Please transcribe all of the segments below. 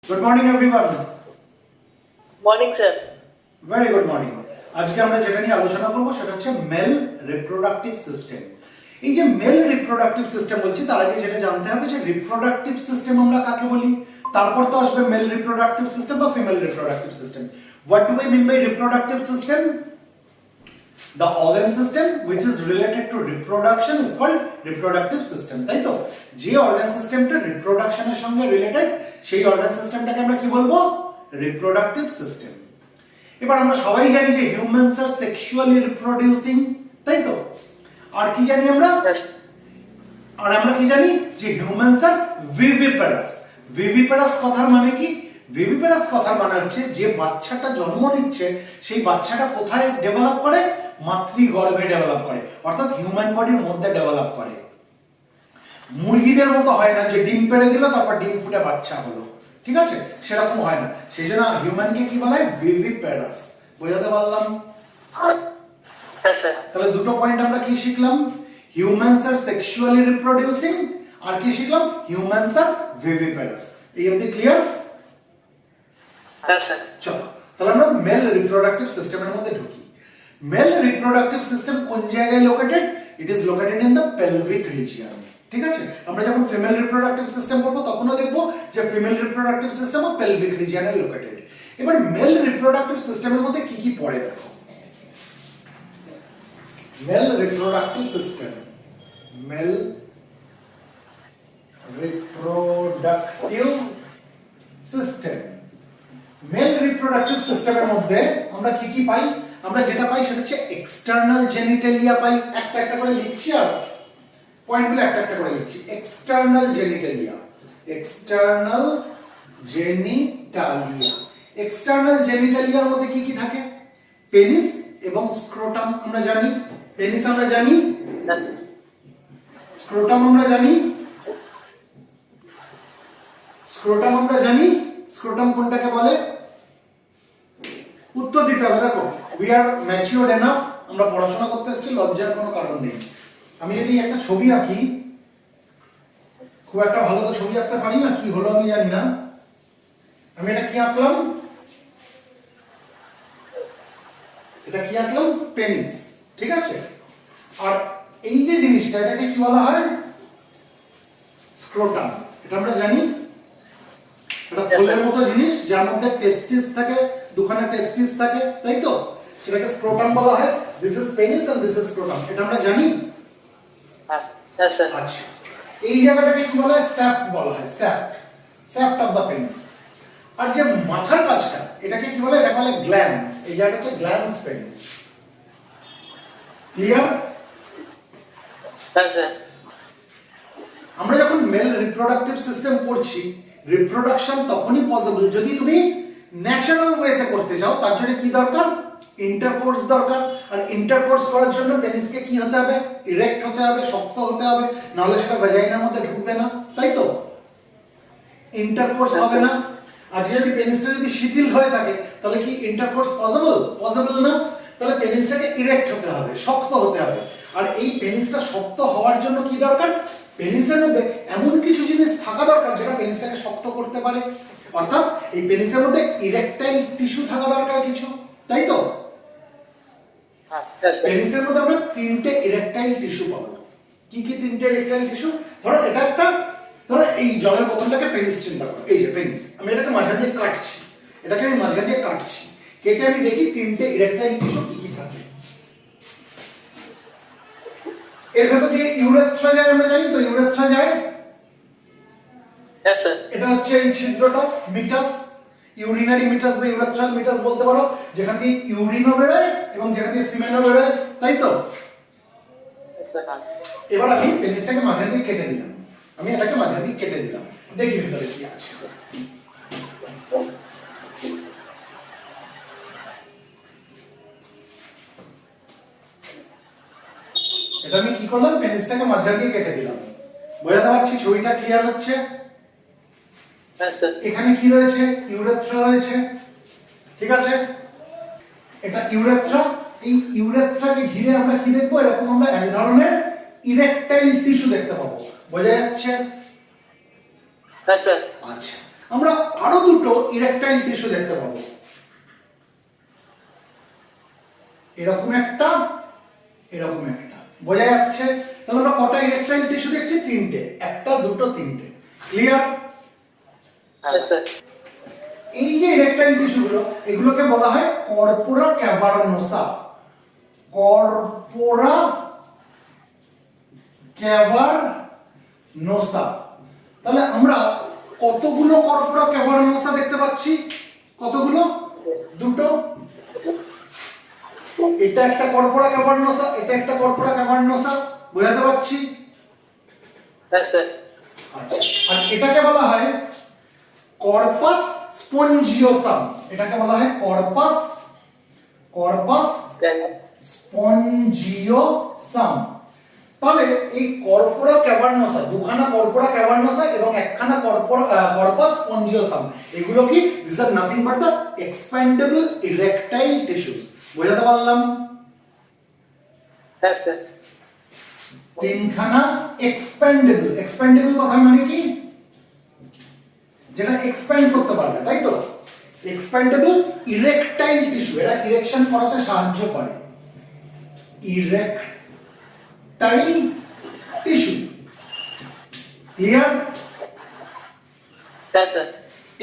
Good morning everyone. Morning sir. Very good morning. আজকে আমরা যেটা নিয়ে আলোচনা করব সেটা হচ্ছে মেল রিপ্রোডাক্টিভ সিস্টেম। এই যে মেল রিপ্রোডাক্টিভ সিস্টেম বলছি তার আগে যেটা জানতে হবে যে রিপ্রোডাক্টিভ সিস্টেম আমরা কাকে বলি, তারপর তো আসবে মেল রিপ্রোডাক্টিভ সিস্টেম বা female reproductive system. What do we mean by reproductive system? The organ system which is related to reproduction is called reproductive system, তাই তো? যে অর্গান সিস্টেমটা রিপ্রোডাকশনের সঙ্গে রিলেটেড সেই অর্গান সিস্টেমটাকে আমরা কি বলবো? Reproductive system. এবার আমরা সবাই জানি যে হিউম্যানস আর সেক্সুয়ালি রিপ্রোডিউসিং, তাই তো? আর কি জানি আমরা? আর আমরা কি জানি যে হিউম্যানস আর ভিভিপারাস। ভিভিপারাস কথার মানে কি? ভিভিপারাস কথার মানে হচ্ছে যে বাচ্চাটা জন্ম নিচ্ছে সেই বাচ্চাটা কোথায় ডেভেলপ করে? মাতৃগর্ভে ডেভেলপ করে, অর্থাৎ হিউম্যান বডির মধ্যে ডেভেলপ করে। মুরগিদের মতো হয় না যে ডিম পেড়ে দিল তারপর ডিম ফুটে বাচ্চা হলো, ঠিক আছে? সেরকম হয় না। সেই জন্য হিউম্যানকে কি বলা হয়? ভিভিপারাস। বোঝাতে পারলাম? তাহলে দুটো পয়েন্ট আমরা কি শিখলাম? হিউম্যানস আর সেক্সুয়ালি রিপ্রোডিউসিং, আর কি শিখলাম? হিউম্যানস আর ভিভিপারাস। এই অবধি ক্লিয়ার? চলো তাহলে আমরা মেল রিপ্রোডাক্টিভ সিস্টেমের মধ্যে ঢুকি। মেল রিপ্রোডাক্টিভ সিস্টেম কোন জায়গায় located? It is located in the pelvic region, ঠিক আছে? আমরা যখন ফিমেল রিপ্রোডাক্টিভ সিস্টেম করব তখনও দেখব যে ফিমেল রিপ্রোডাক্টিভ সিস্টেমও পেলভিক রিজিয়নে লোকেটেড। এবার মেল রিপ্রোডাক্টিভ সিস্টেমের মধ্যে কি কি পড়ে দেখো। Mail reproductive system, mail reproductive system. Mail reproductive সিস্টেমের মধ্যে আমরা কি কি পাই? আমরা যেটা পাই সেটা হচ্ছে এক্সটার্নাল জেনিটালিয়া পাই। একটা একটা করে লিখছি আর পয়েন্টগুলো একটা একটা করে লিখছি। External genitalia, external genitalia. External জেনিটালিয়ার মধ্যে কি কি থাকে? পেনিস এবং স্ক্রোটাম আমরা জানি। পেনিস আমরা জানি, স্ক্রোটাম আমরা জানি, স্ক্রোটাম আমরা জানি। স্ক্রোটাম কোনটাকে বলে? উত্তর দিতে হবে। দেখো, উই আর ম্যাচিউরড এনাফ, আমরা পড়াশোনা করতে এসেছি, লজ্জার কোনো কারণ নেই। আমি যদি একটা ছবি আঁকি, খুব একটা ভালো তো ছবি আঁকতে পারি না, কি হলো আমি জানি না। আমি এটা কি আঁকলাম? এটা কি আঁকলাম? পেনিস, ঠিক আছে? আর এই যে জিনিসটা, এটাকে কি বলা হয়? স্ক্রোটাম। এটা আমরা জানি, এটা ফুলের মতো জিনিস যার মধ্যে টেস্টিস থাকে, দুখানা টেস্টিস থাকে, তাই তো? সেটাকে স্ক্রোটাম বলা হয়। This is penis and this is scrotum, এটা আমরা জানি। আচ্ছা, এই জায়গাটাকে কি বলা হয়? স্যাফট বলা হয়। Shaft, shaft of the penis. আর যে মাথার কাছটা, এটাকে কি বলে? এটা বলে গ্ল্যান্ডস। এই জায়গাটা হচ্ছে গ্ল্যান্ডস পেনিস। ক্লিয়ার? আমরা যখন মেল রিপ্রোডাক্টিভ সিস্টেম করছি, রিপ্রোডাকশন তখনই পসিবল যদি তুমি ন্যাচারাল ওয়েতে করতে চাও। তার জন্য কি দরকার? ইন্টারকোর্স দরকার। আর ইন্টারকোর্স করার জন্য পেনিসকে কি হতে হবে? ইরেক্ট হতে হবে, শক্ত হতে হবে, নাহলে সেটা ভ্যাজাইনার মধ্যে ঢুকবে না, তাই তো? ইন্টারকোর্স হবে না। আজকে যদি পেনিসটা যদি শিথিল হয়ে থাকে তাহলে কি ইন্টারকোর্স পসিবল? পসিবল না। তাহলে পেনিসটাকে ইরেক্ট হতে হবে, শক্ত হতে হবে। আর এই পেনিসটা শক্ত হওয়ার জন্য কি দরকার? পেনিসের মধ্যে এমন কিছু জিনিস থাকা দরকার যেটা পেনিসটাকে শক্ত করতে পারে। অর্থাৎ এই পেনিসের মধ্যে ইরেকটাইল টিস্যু থাকা দরকার কিছু, তাই তো? পেনিসের মধ্যে আমরা তিনটে ইরেকটাইল টিস্যু পাবো। কি কি তিনটে ইরেকটাইল টিস্যু? ধরো এটা একটা, ধরো এই জলের বোতলটাকে পেনিস চিন্তা করো। এই যে পেনিস, আমি এটাকে মাঝখান দিয়ে কাটছি, এটাকে আমি মাঝখান দিয়ে কাটছি, কেটে আমি দেখি তিনটে ইরেকটাইল টিস্যু কি কি থাকে। এর ভেতর দিয়ে ইউরেথ্রা যায়, আমরা জানি তো ইউরেথ্রা যায়। এটা হচ্ছে এই ছিদ্রটা, মিটাস, ইউরিনারি মিটাস বা ইউরেথ্রাল মিটাস বলতে পারো, যেখান দিয়ে ইউরিনও বেরোয় এবং যেখান দিয়ে সিমেনও বেরোয়, তাই তো? এবার আমি পেনিসটাকে মাঝখান দিয়ে কেটে দিলাম, আমি এটাকে মাঝখান দিয়ে কেটে দিলাম, দেখি ভিতরে কি আছে। এটা আমি কি করলাম? পেনিসটাকে মাঝখান দিয়ে কেটে দিলাম। বোঝাতে পারছি? ছবিটা ক্লিয়ার হচ্ছে? এখানে কি রয়েছে? ইউরেথ্রা রয়েছে, ঠিক আছে? এটা ইউরেথ্রা। এই ইউরেথ্রাকে ঘিরে আমরা কি দেখবো? এরকম আমরা এক ধরনের ইরেকটাইল টিস্যু দেখতে পাবো। বোঝা যাচ্ছে? আচ্ছা, আমরা আরো দুটো ইরেকটাইল টিস্যু দেখতে পাবো, এরকম একটা, এরকম একটা। বোঝা যাচ্ছে? তাহলে আমরা কটা ইরেকটাইল টিস্যু দেখছি? তিনটে, একটা দুটো তিনটে। ক্লিয়ার? Yes, sir. এই যে ইরেকটাইল টিস্যুগুলো, এগুলোকে বলা হয় কর্পোরা ক্যাভার্নোসা। কর্পোরা ক্যাভার্নোসা। তাহলে আমরা কতগুলো কর্পোরা ক্যাভার্নোসা দেখতে পাচ্ছি? কতগুলো? দুটো। এটা একটা কর্পোরা ক্যাভার্নোসা, এটা একটা কর্পোরা ক্যাভার্নোসা। বোঝাতে পারছি? Yes, sir. আচ্ছা, আর এটাকে বলা হয় কর্পাস স্পঞ্জিওসাম। এটাকে বলা হয় কর্পাস Then, স্পঞ্জিওসাম। তাহলে এই কর্পোরা ক্যাভার্নোসা, দুখানা কর্পোরা ক্যাভার্নোসা এবং একখানা কর্পাস স্পঞ্জিওসাম, এগুলো কি? This are nothing but the expandable erectile tissues. বোঝাতে পারলাম? yes, sir. তিনখানা এক্সপ্যান্ডেবল। এক্সপ্যান্ডেবল কথা মানে কি? যেটা এক্সপ্যান্ড করতে পারবে, তাই তো? এক্সপ্যান্ডেবল ইরেকটাইল টিস্যু, এরা ইরেকশন করাতে সাহায্য করে। Erectile tissue. Clear? Yes, sir.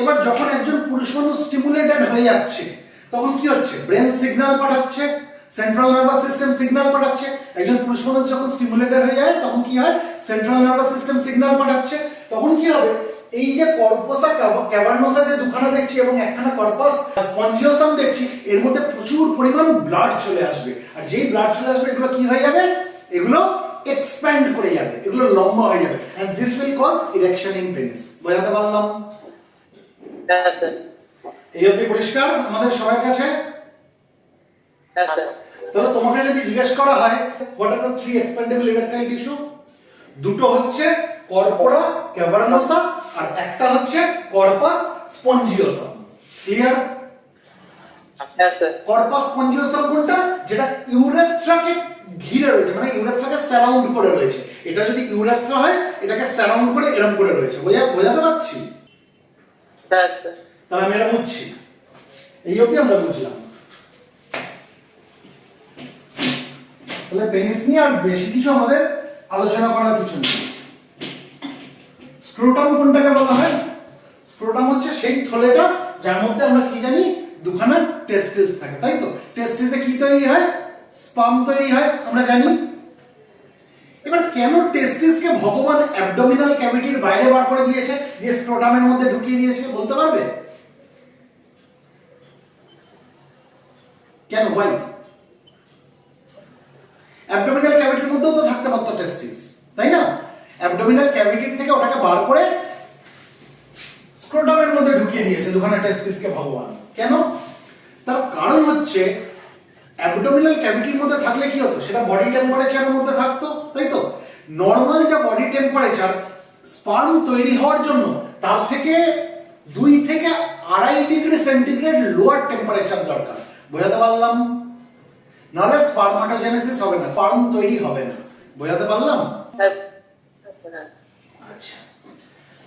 এবার যখন একজন পুরুষ মানুষ স্টিমুলেটেড হয়ে যাচ্ছে, তখন কি হচ্ছে? ব্রেন সিগন্যাল পাঠাচ্ছে, সেন্ট্রাল নার্ভাস সিস্টেম সিগন্যাল পাঠাচ্ছে। একজন পুরুষ মানুষ যখন স্টিমুলেটেড হয়ে যায়, তখন কি হয়? সেন্ট্রাল নার্ভাস সিস্টেম সিগন্যাল পাঠাচ্ছে। তখন কি হবে? এই যে কর্পাসা ক্যাভার্নোসা যে দুখানা দেখছি এবং একখানা কর্পাস স্পঞ্জিওসাম দেখছি, এর মধ্যে প্রচুর পরিমাণ ব্লাড চলে আসবে। আর যেই ব্লাড চলে আসবে, এগুলো কি হয়ে যাবে? এগুলো এক্সপ্যান্ড করে যাবে, এগুলো লম্বা হয়ে যাবে। And this will cause erection in penis. বোঝাতে পারলাম? Yes, sir. এই অবধি পরিষ্কার আমাদের সবার কাছে? Yes, sir. তাহলে তোমাকে যদি জিজ্ঞেস করা হয় what are the three expandable erectile tissue, দুটো হচ্ছে কর্পোরা ক্যাভার্নোসা আর একটা হচ্ছে corpus spongiosum. Clear? Yes, sir. Corpus spongiosum কোনটা? যেটা ইউরেথ্রাকে ঘিরে রয়েছে, মানে ইউরেথ্রাকে সারাউন্ড করে রয়েছে। এটা যদি ইউরেথ্রা হয়, এটাকে সারাউন্ড করে এরকম করে রয়েছে। বোঝাতে পারছি? Yes, sir. তাহলে আমি এটা বুঝছি, এই অবধি আমরা বুঝলাম। তাহলে পেনিস নিয়ে আর বেশি কিছু আমাদের আলোচনা করার কিছু নেই। স্ক্রোটাম কোনটাকে বলা হয়? স্ক্রোটাম হচ্ছে সেই থলেটা যার মধ্যে আমরা কি জানি? দুখানা টেস্টিস থাকে, তাই তো? টেস্টিসে কি তৈরি হয়? স্পার্ম তৈরি হয়, আমরা জানি। এবার কেন টেস্টিসকে ভগবান অ্যাবডোমিনাল ক্যাভিটির বাইরে বার করে দিয়েছে, দিয়ে স্ক্রোটামের মধ্যে ঢুকিয়ে দিয়েছে? বলতে পারবে কেন? ভাই, অ্যাবডোমিনাল ক্যাভিটির মধ্যেও তো থাকতে পারতো টেস্টিস, তাই না? অ্যাবডোমিনাল ক্যাভিটির থেকে ওটাকে বার করে স্ক্রোটামের মধ্যে ঢুকিয়ে দিয়েছে দুখানা টেস্টিসকে ভগবান। কেন? তার কারণ হচ্ছে অ্যাবডোমিনাল ক্যাভিটির মধ্যে থাকলে কি হতো? সেটা বডি টেম্পারেচারের মধ্যে থাকতো, তাই তো? নর্মাল যে বডি টেম্পারেচার স্পার্ম তৈরি হওয়ার জন্য, তার থেকে 2 থেকে 2.5 ডিগ্রি সেন্টিগ্রেড লোয়ার টেম্পারেচার দরকার। বোঝাতে পারলাম? নাহলে স্পার্মাটোজেনেসিস হবে না, স্পার্ম তৈরি হবে না। বোঝাতে পারলাম? Yes, sir. আচ্ছা,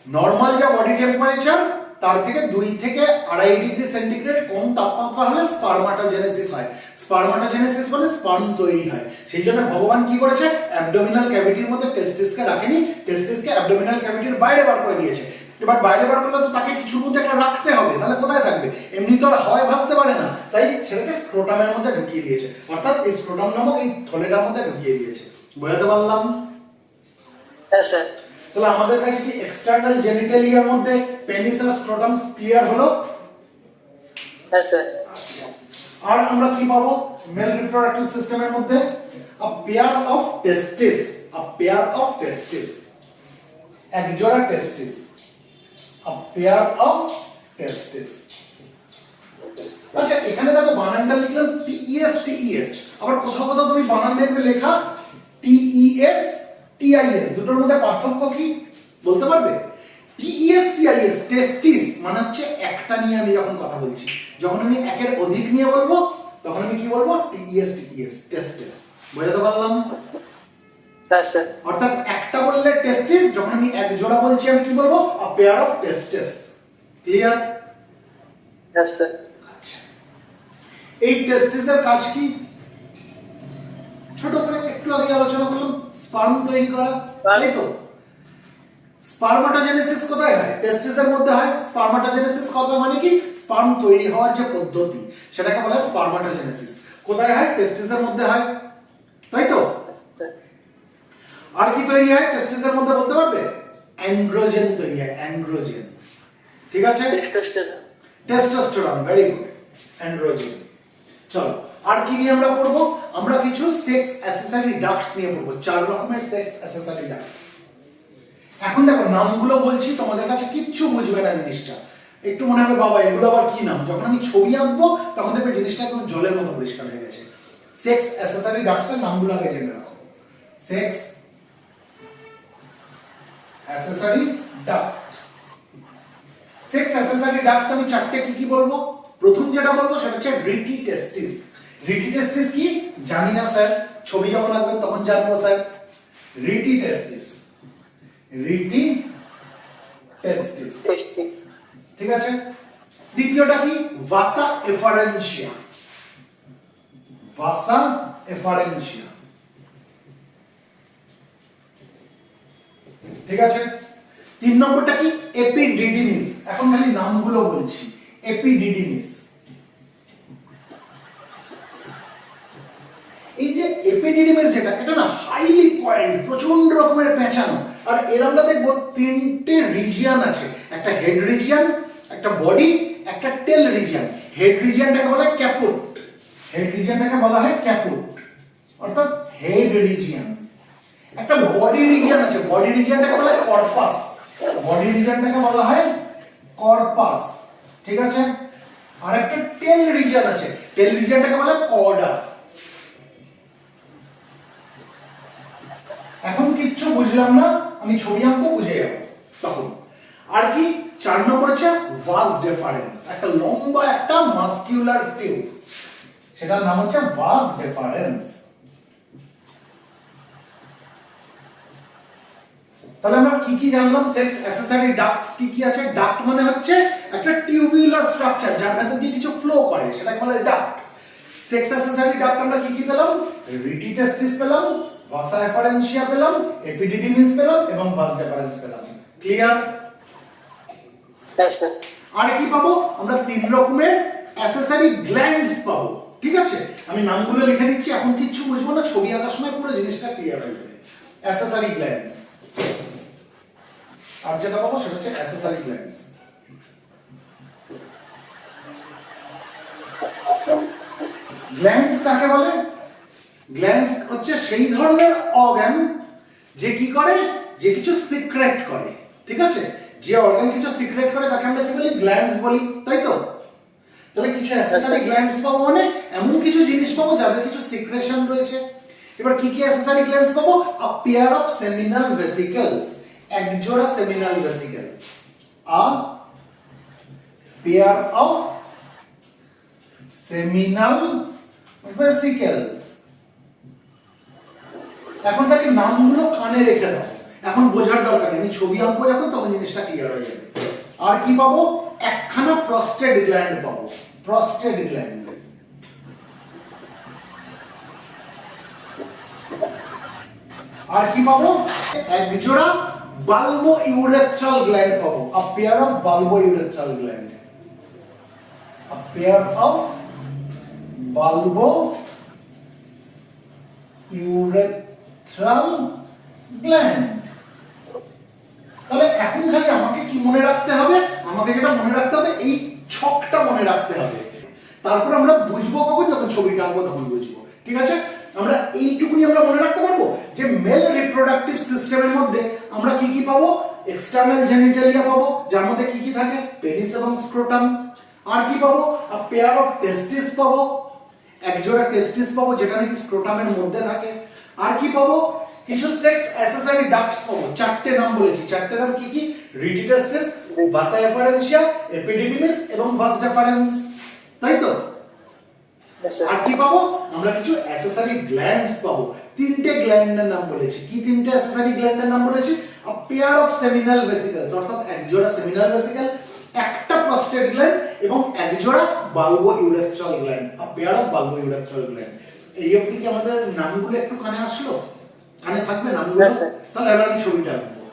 নর্মাল যা বডি টেম্পারেচার, তার থেকে 2 থেকে 2.5 ডিগ্রি সেন্টিগ্রেড কম তাপমাত্রা হলে স্পার্মাটোজেনেসিস হয়। স্পার্মাটোজেনেসিস মানে স্পার্ম তৈরি হয়। সেই জন্য ভগবান কি করেছে? অ্যাবডোমিনাল ক্যাভিটির মধ্যে টেস্টিসকে রাখেনি, টেস্টিসকে অ্যাবডোমিনাল ক্যাভিটির বাইরে বার করে দিয়েছে। এবার বাইরে বার করলে তো তাকে কিছুর মধ্যে একটা রাখতে হবে, তাহলে কোথায় থাকবে? এমনি তো আর হাওয়ায় ভাসতে পারে না, তাই সেটাকে স্ক্রোটামের মধ্যে ঢুকিয়ে দিয়েছে, অর্থাৎ এই স্ক্রোটাম নামক এই থলেটার মধ্যে ঢুকিয়ে দিয়েছে। বোঝাতে পারলাম? Yes, sir. তাহলে আমাদের কাছে কি এক্সটার্নাল জেনিটালিয়ার মধ্যে পেনিস আর স্ক্রোটাম ক্লিয়ার হলো? Yes, sir. আর আমরা কি পাবো মেল রিপ্রোডাক্টিভ সিস্টেমের মধ্যে? a pair of testes, a pair of testes, এক জোড়া টেস্টিস, a pair of testes। আচ্ছা, এখানে দেখো বানানটা লিখলাম টিইএস টিইএস, আবার কোথাও কোথাও তুমি বানান দেখবে লেখা টিইএস টিআইএস। দুটোর মধ্যে পার্থক্য কি বলতে পারবে? টিইএস টিআইএস, টেস্টিস মানে হচ্ছে একটা নিয়ে আমি যখন কথা বলছি, যখন আমি একের অধিক নিয়ে বলবো তখন আমি কি বলবো? টিইএস টিইএস, টেস্টিস। বোঝাতে পারলাম? Yes, sir. অর্থাৎ একটা বললে টেস্টিস, যখন আমি এক জোড়া বলছি আমি কি বলবো? a pair of testes। Clear? Yes, sir. আচ্ছা, এই টেস্টিসের কাজ কি? ছোট করে একটু আগে আলোচনা করলাম, স্পার্ম তৈরি করা, তাই তো? স্পার্মাটোজেনেসিস কোথায় হয়? টেস্টিসের মধ্যে হয়। স্পার্মাটোজেনেসিস কথা মানে কি? স্পার্ম তৈরি হওয়ার যে পদ্ধতি সেটাকে বলা হয় স্পার্মাটোজেনেসিস। কোথায় হয়? টেস্টিসের মধ্যে হয়, তাই তো? Yes, sir. আর কি তৈরি হয় টেস্টিসের মধ্যে বলতে পারবে? অ্যান্ড্রোজেন তৈরি হয়, অ্যান্ড্রোজেন। ঠিক আছে? Testosterone. Testosterone, very good, androgen. চলো, আর কি নিয়ে আমরা পড়বো? আমরা কিছু সেক্স অ্যাসেসরি ডাক্টস নিয়ে পড়বো, 4 রকমের সেক্স অ্যাসেসরি ডাক্টস। এখন দেখো নামগুলো বলছি, তোমাদের কাছে কিচ্ছু বুঝবে না জিনিসটা, একটু মনে হবে বাবা এগুলো আবার কি নাম। যখন আমি ছবি আঁকবো তখন দেখবে জিনিসটা একদম জলের মতো পরিষ্কার হয়ে গেছে। সেক্স অ্যাসেসরি ডাক্টস এর নামগুলো আগে জেনে রাখো। Sex accessory ducts, sex accessory ducts আমি 4টে কি কি বলবো। প্রথম যেটা বলবো সেটা হচ্ছে রিটি টেস্টিস। রিটি টেস্টিস কি জানি না স্যার, ছবি যখন আঁকবেন তখন জানবো স্যার। রিটি টেস্টিস, রিটি টেস্টিস, Testis. ঠিক আছে। দ্বিতীয়টা কি? ভাসা এফারেনশিয়া, ভাসা এফারেনশিয়া, ঠিক আছে। 3 নম্বরটা কি? এপিডিডিমিস। এখন খালি নামগুলো বলছি। এপিডিডিমিস, এই যে এপিডিডিমিস যেটা, এটা না হাইলি কয়েল, প্রচন্ড রকমের পেঁচানো। আর এর আমরা দেখবো 3টে রিজিয়ন আছে, একটা হেড রিজিয়ন, একটা বডি, একটা টেল রিজিয়ন। হেড রিজিয়নটাকে বলা হয় ক্যাপুট, হেড রিজিয়নটাকে বলা হয় ক্যাপুট অর্থাৎ হেড রিজিয়ন। একটা বডি রিজিয়ন আছে, বডি রিজিয়নটাকে বলা হয় কর্পাস, বডি রিজিয়নটাকে বলা হয় কর্পাস, ঠিক আছে। আর একটা টেল রিজিয়ন আছে, টেল রিজিয়নটাকে বলা হয় কর্ডা। এখন কিচ্ছু বুঝলাম না, আমি ছবি আঁকবো বুঝে যাবো তখন। আর কি? 4 নম্বর হচ্ছে ভাস ডেফারেন্স, একটা লম্বা একটা মাসকিউলার টিউব, সেটার নাম হচ্ছে ভাস ডেফারেন্স। তাহলে আমরা কি কি জানলাম? সেক্স অ্যাসেসরি ডাক্টস কি কি আছে? ডাক্ট মানে হচ্ছে একটা টিউবুলার স্ট্রাকচার যার ভেতর দিয়ে কিছু ফ্লো করে, সেটাকে বলে ডাক্ট। সেক্স অ্যাসেসরি ডাক্ট আমরা কি কি পেলাম? রিটি টেস্টিস পেলাম, ভাসা এফারেনশিয়া পেলাম, এপিডিডিমিস পেলাম এবং ভাস ডেফারেন্স পেলাম। ক্লিয়ার? Yes, sir. আর কি পাবো? আমরা 3 রকমের অ্যাসেসরি গ্ল্যান্ডস পাবো, ঠিক আছে। আমি নামগুলো লিখে দিচ্ছি, এখন কিচ্ছু বুঝবো না, ছবি আঁকার সময় পুরো জিনিসটা ক্লিয়ার হয়ে যাবে। অ্যাসেসরি গ্ল্যান্ডস, আর যেটা পাবো সেটা হচ্ছে অ্যাসেসরি গ্ল্যান্ডস। গ্ল্যান্ডস কাকে বলে? গ্ল্যান্ডস হচ্ছে সেই ধরনের অর্গান যে কি করে, যে কিছু সিক্রেট করে, ঠিক আছে। যে অর্গান কিছু সিক্রেট করে তাকে আমরা কি বলি? গ্ল্যান্ডস বলি, তাই তো? তাহলে কিছু অ্যাসেসরি গ্ল্যান্ডস পাবো মানে এমন কিছু জিনিস পাবো যাদের কিছু সিক্রেশন রয়েছে। এবার কি কি অ্যাসেসরি গ্ল্যান্ডস পাবো? আ পেয়ার অফ সেমিনাল ভেসিকলস, এক জোড়া seminal vesicle, a pair of seminal ভেসিকলস। এখন তাকে নামগুলো কানে রেখে দাও, এখন বোঝার দরকার নেই, আমি ছবি আঁকবো যখন তখন জিনিসটা ক্লিয়ার হয়ে যাবে। আর কি পাবো? একখানা প্রস্টেট গ্ল্যান্ড পাবো, প্রস্টেট গ্ল্যান্ড। আর কি পাবো? এক জোড়া বালবো ইউরেথ্রাল গ্ল্যান্ড পাবো, a pair of bulbourethral gland, a pair of bulbourethral gland. তাহলে এখন খালি আমাকে কি মনে রাখতে হবে? আমাকে যেটা মনে রাখতে হবে, এই ছকটা মনে রাখতে হবে। তারপর আমরা বুঝবো কখন? যখন ছবিটা আঁকবো তখন বুঝবো, ঠিক আছে। আমরা এইটুকুনি আমরা মনে রাখতে পারবো যে মেল রিপ্রোডাক্টিভ সিস্টেমের মধ্যে আমরা কি কি পাবো? এক্সটার্নাল জেনিটালিয়া পাবো, যার মধ্যে কি কি থাকে? পেনিস এবং স্ক্রোটাম। আর কি পাবো? আ পেয়ার অফ টেস্টিস পাবো, একজোড়া টেস্টিস পাবো যেটা নাকি স্ক্রোটামের মধ্যে থাকে। আর কি পাবো? কিছু সেক্স অ্যাসেসরি ডাক্টস পাবো, 4টে নাম বলেছি, 4টে নাম কি কি? রিটি টেস্টিস, ভাসা এফারেনশিয়া, এপিডিডিমিস এবং ভাস ডেফারেন্স, তাই তো? Yes, sir. আর কি পাবো? আমরা কিছু অ্যাসেসরি গ্ল্যান্ডস পাবো, 3টে গ্ল্যান্ডের নাম বলেছি। কি 3টে অ্যাসেসরি গ্ল্যান্ডের নাম বলেছি? আ পেয়ার অফ সেমিনাল ভেসিকলস, অর্থাৎ এক জোড়া সেমিনাল ভেসিকল, একটা প্রস্টেট গ্ল্যান্ড এবং একজোড়া bulbo urethral gland, a pair of bulbo urethral gland. এই অবধি কি আমাদের নামগুলো একটু কানে আসলো? কানে থাকবে নামগুলো? Yes, sir. তাহলে এবার আমি ছবিটা আঁকবো।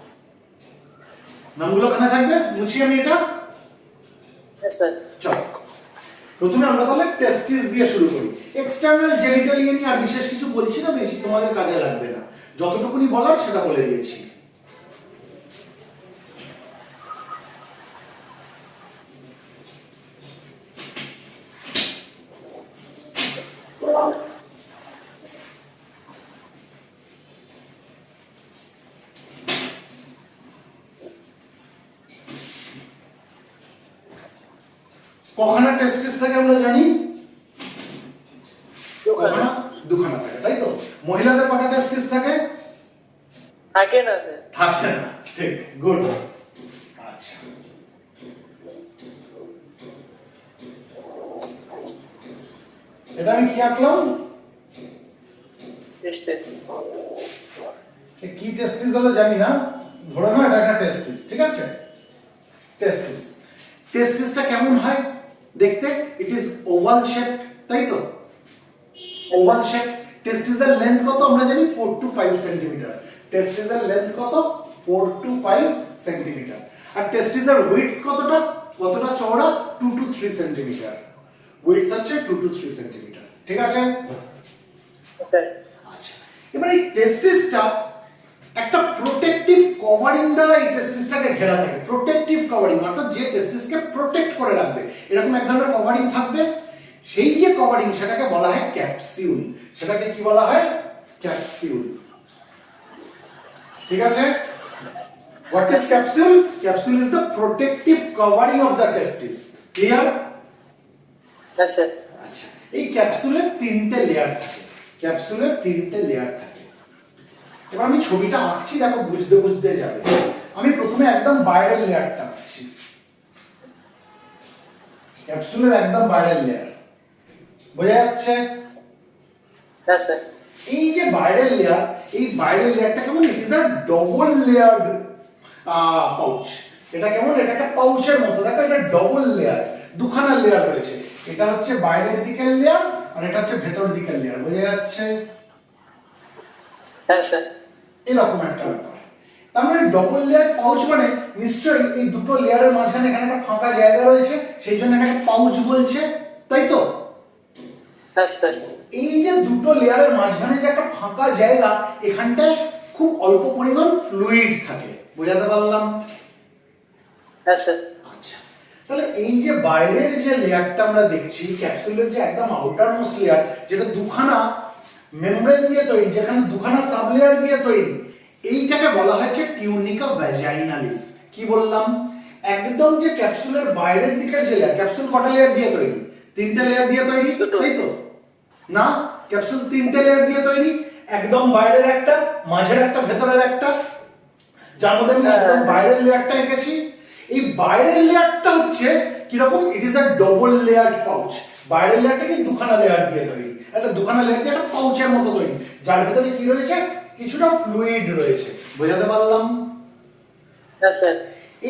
নামগুলো কানে থাকবে? মুছি আমি এটা? Yes, sir. চলো প্রথমে আমরা তাহলে টেস্টিস দিয়ে শুরু করি। এক্সটার্নাল জেনিটালিয়া নিয়ে আর বিশেষ কিছু বলছি না, বেশি তোমাদের কাজে লাগবে না, যতটুকুনি বলার সেটা বলে দিয়েছি। কখানা টেস্টিস থাকে আমরা জানি? কখানা? দুখানা থাকে, তাই তো? মহিলাদের কটা টেস্টিস থাকে? থাকে না sir. থাকে না, ঠিক, গুড। আচ্ছা, এটা আমি কি আঁকলাম? Tested. এ কি টেস্টিস হলো জানি না, ধরে নাও এটা একটা টেস্টিস, ঠিক আছে? টেস্টিস, টেস্টিসটা কেমন হয় দেখতে? ইট ইজ ওভাল শেপ, তাই তো? Oval shape. টেস্টিসের লেন্থ কত আমরা জানি? 4 to 5 সেন্টিমিটার। টেস্টিসের লেন্থ কত? 4 to 5 সেন্টিমিটার। আর টেস্টিসের উইডথ কতটা? কতটা চওড়া? 2 to 3 সেন্টিমিটার। উইডথ হচ্ছে 2 to 3 সেন্টিমিটার, ঠিক আছে? Yes, sir. আচ্ছা, এবার এই টেস্টিসটা একটা প্রোটেক্টিভ কভারিং দ্বারা এই টেস্টিসটাকে ঘেরা থাকে। প্রোটেক্টিভ কভারিং অর্থাৎ যে টেস্টিসকে প্রোটেক্ট করে রাখবে, এরকম এক ধরনের কভারিং থাকবে। সেই যে কভারিং সেটাকে বলা হয় ক্যাপসিউল। সেটাকে কি বলা হয়? ক্যাপসিউল, ঠিক আছে? What is capsule? Capsule is the protective covering of the testis. Clear? Yes, sir. আচ্ছা, এই ক্যাপসুলের তিনটে লেয়ার থাকে। ক্যাপসুলের তিনটে লেয়ার থাকে। এবার আমি ছবিটা আঁকছি, দেখো বুঝতে বুঝতে যাবে। আমি প্রথমে একদম বাইরের লেয়ারটা আঁকছি, ক্যাপসুলের একদম বাইরের লেয়ার, বোঝা যাচ্ছে? Yes, sir. এই যে বাইরের লেয়ার, এই বাইরের লেয়ারটা কেমন? ইট is a double layered pouch. এটা কেমন? এটা একটা পাউচের মতো, দেখো এটা ডবল লেয়ার, দুখানা লেয়ার রয়েছে। এটা হচ্ছে বাইরের দিকের লেয়ার আর এটা হচ্ছে ভেতর দিকের লেয়ার, বোঝা যাচ্ছে? Yes, sir. এরকম একটা ব্যাপার। তার মানে ডবল লেয়ার পাউচ মানে নিশ্চয়ই এই দুটো লেয়ারের মাঝখানে এখানে একটা ফাঁকা জায়গা রয়েছে, সেই জন্য এটাকে পাউচ বলছে, তাই তো? Yes, sir. এই যে দুটো লেয়ারের মাঝখানে যে একটা ফাঁকা জায়গা, এখানটায় খুব অল্প পরিমাণ ফ্লুইড থাকে, বোঝাতে পারলাম? Yes, sir. আচ্ছা, তাহলে এই যে বাইরের যে লেয়ারটা আমরা দেখছি, ক্যাপসুলের যে একদম আউটার মোস্ট লেয়ার, যেটা দুখানা মেমব্রেন দিয়ে তৈরি, যেখানে দুখানা সাবলেয়ার দিয়ে তৈরি, এইটাকে বলা হচ্ছে টিউনিকা ভ্যাজাইনালিস। কি বললাম? একদম যে ক্যাপসুলের বাইরের দিকের যে লেয়ার, ক্যাপসুল কটা লেয়ার দিয়ে তৈরি? তিনটে লেয়ার দিয়ে তৈরি, তাই তো? না, ক্যাপসুল তিনটে লেয়ার দিয়ে তৈরি, একদম বাইরের একটা, মাঝের একটা, ভেতরের একটা, যার মধ্যে আমি একদম বাইরের লেয়ারটা এঁকেছি। এই বাইরের লেয়ারটা হচ্ছে কিরকম? ইট is a double layered pouch. বাইরের লেয়ারটাকে দুখানা লেয়ার দিয়ে তৈরি, একটা দুখানা লেয়ার দিয়ে একটা পাউচের মতো তৈরি, যার ভেতরে কি রয়েছে? কিছুটা ফ্লুইড রয়েছে, বোঝাতে পারলাম? Yes, sir.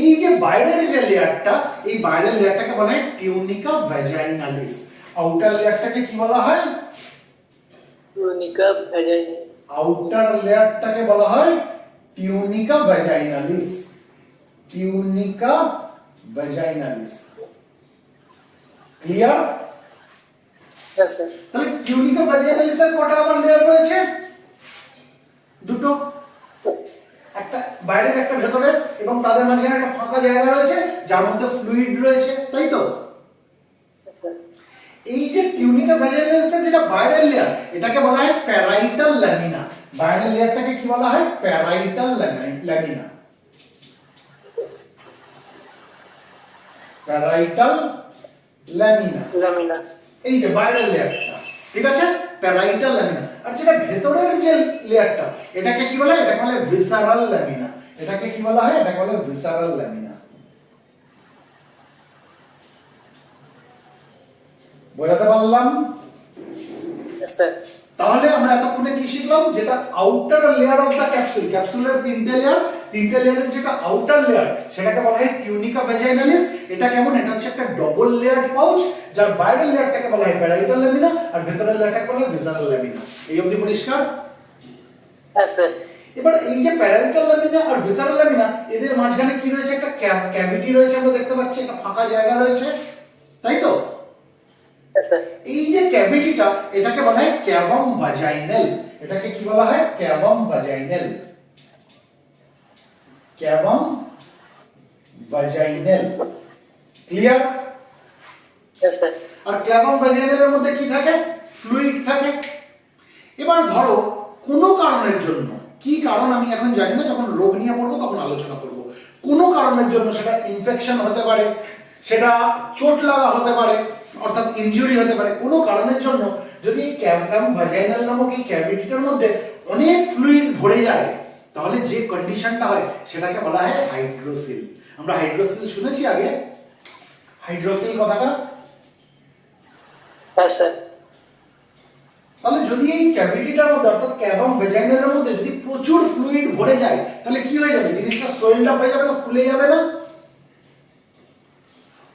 এই যে বাইরের যে লেয়ারটা, এই বাইরের লেয়ারটাকে বলা হয় টিউনিকা ভ্যাজাইনালিস। আউটার লেয়ারটাকে কি বলা হয়? Tunica vagina. আউটার লেয়ারটাকে বলা হয় tunica vaginalis. Tunica vaginalis, clear? Yes, sir. তাহলে টিউনিকা ভ্যাজাইনালিসের কটা আবার লেয়ার রয়েছে? দুটো, একটা বাইরের একটা ভেতরের, এবং তাদের মাঝখানে একটা ফাঁকা জায়গা রয়েছে যার মধ্যে ফ্লুইড রয়েছে, তাই তো? Yes, sir. এই যে টিউনিকা ভ্যাজাইনালিসের যেটা বাইরের লেয়ার, এটাকে বলা হয় প্যারাইটাল ল্যামিনা। বাইরের লেয়ারটাকে কি বলা হয়? Parietal lamina. Parietal lamina, Lamina. এই যে বাইরের লেয়ারটা, ঠিক আছে? Parietal lamina. আর যেটা ভেতরের যে লেয়ারটা, এটাকে কি বলা হয়? এটাকে বলে ভিসারাল ল্যামিনা। এটাকে কি বলা হয়? এটাকে বলে ভিসারাল ল্যামিনা। বোঝাতে পারলাম? Yes, sir. তাহলে আমরা এতক্ষণে কি শিখলাম, যেটা outer layer of the capsule, ক্যাপসুলের তিনটে লেয়ারের যেটা আউটার লেয়ার সেটাকে বলা হয় টিউনিকা ভ্যাজাইনালিস। এটা কেমন, এটা হচ্ছে একটা ডবল লেয়ার পাউচ, যার বাইরের লেয়ারটাকে বলা হয় প্যারাইটাল ল্যামিনা আর ভেতরের লেয়ারটাকে বলা হয় ভিসারাল ল্যামিনা। এই অবধি পরিষ্কার? হ্যাঁ স্যার। এবার এই যে প্যারাইটাল ল্যামিনা আর ভিসারাল ল্যামিনা, এদের মাঝখানে কি রয়েছে, একটা ক্যাভিটি রয়েছে, আমরা দেখতে পাচ্ছি একটা ফাঁকা জায়গা রয়েছে, তাই তো? হ্যাঁ স্যার। এই যে ক্যাভিটিটা, এটাকে বলা হয় ক্যাভাম ভাজাইনাল। এটাকে কি বলা হয়? ক্যাভাম ভাজাইনাল। ক্যাভাম ভাজাইনাল। ক্লিয়ার? হ্যাঁ স্যার। আর ক্যাভাম ভাজাইনালের মধ্যে কি থাকে? ফ্লুইড থাকে। এবার ধরো কোনো কারণের জন্য, কি কারণ আমি এখন জানি না, যখন রোগ নিয়ে পড়বো তখন আলোচনা করব, কোনো কারণের জন্য সেটা ইনফেকশন হতে পারে, সেটা চোট লাগা হতে পারে, অর্থাৎ ইনজুরি হতে পারে, কোনো কারণের জন্য যদি এই ক্যাভাম ভাজাইনাল নামক এই ক্যাভিটিটার মধ্যে অনেক ফ্লুইড ভরে যায়, তাহলে যে কন্ডিশনটা হয় সেটাকে বলা হয় হাইড্রোসিল। আমরা হাইড্রোসিল শুনেছি আগে, হাইড্রোসিল কথাটা। হ্যাঁ স্যার। তাহলে যদি এই ক্যাভিটিটার মধ্যে অর্থাৎ ক্যাভাম ভ্যাজাইনালের মধ্যে যদি প্রচুর ফ্লুইড ভরে যায়, তাহলে কি হয়ে যাবে? জিনিসটা সোয়েলড আপ হয়ে যাবে না, ফুলে যাবে না?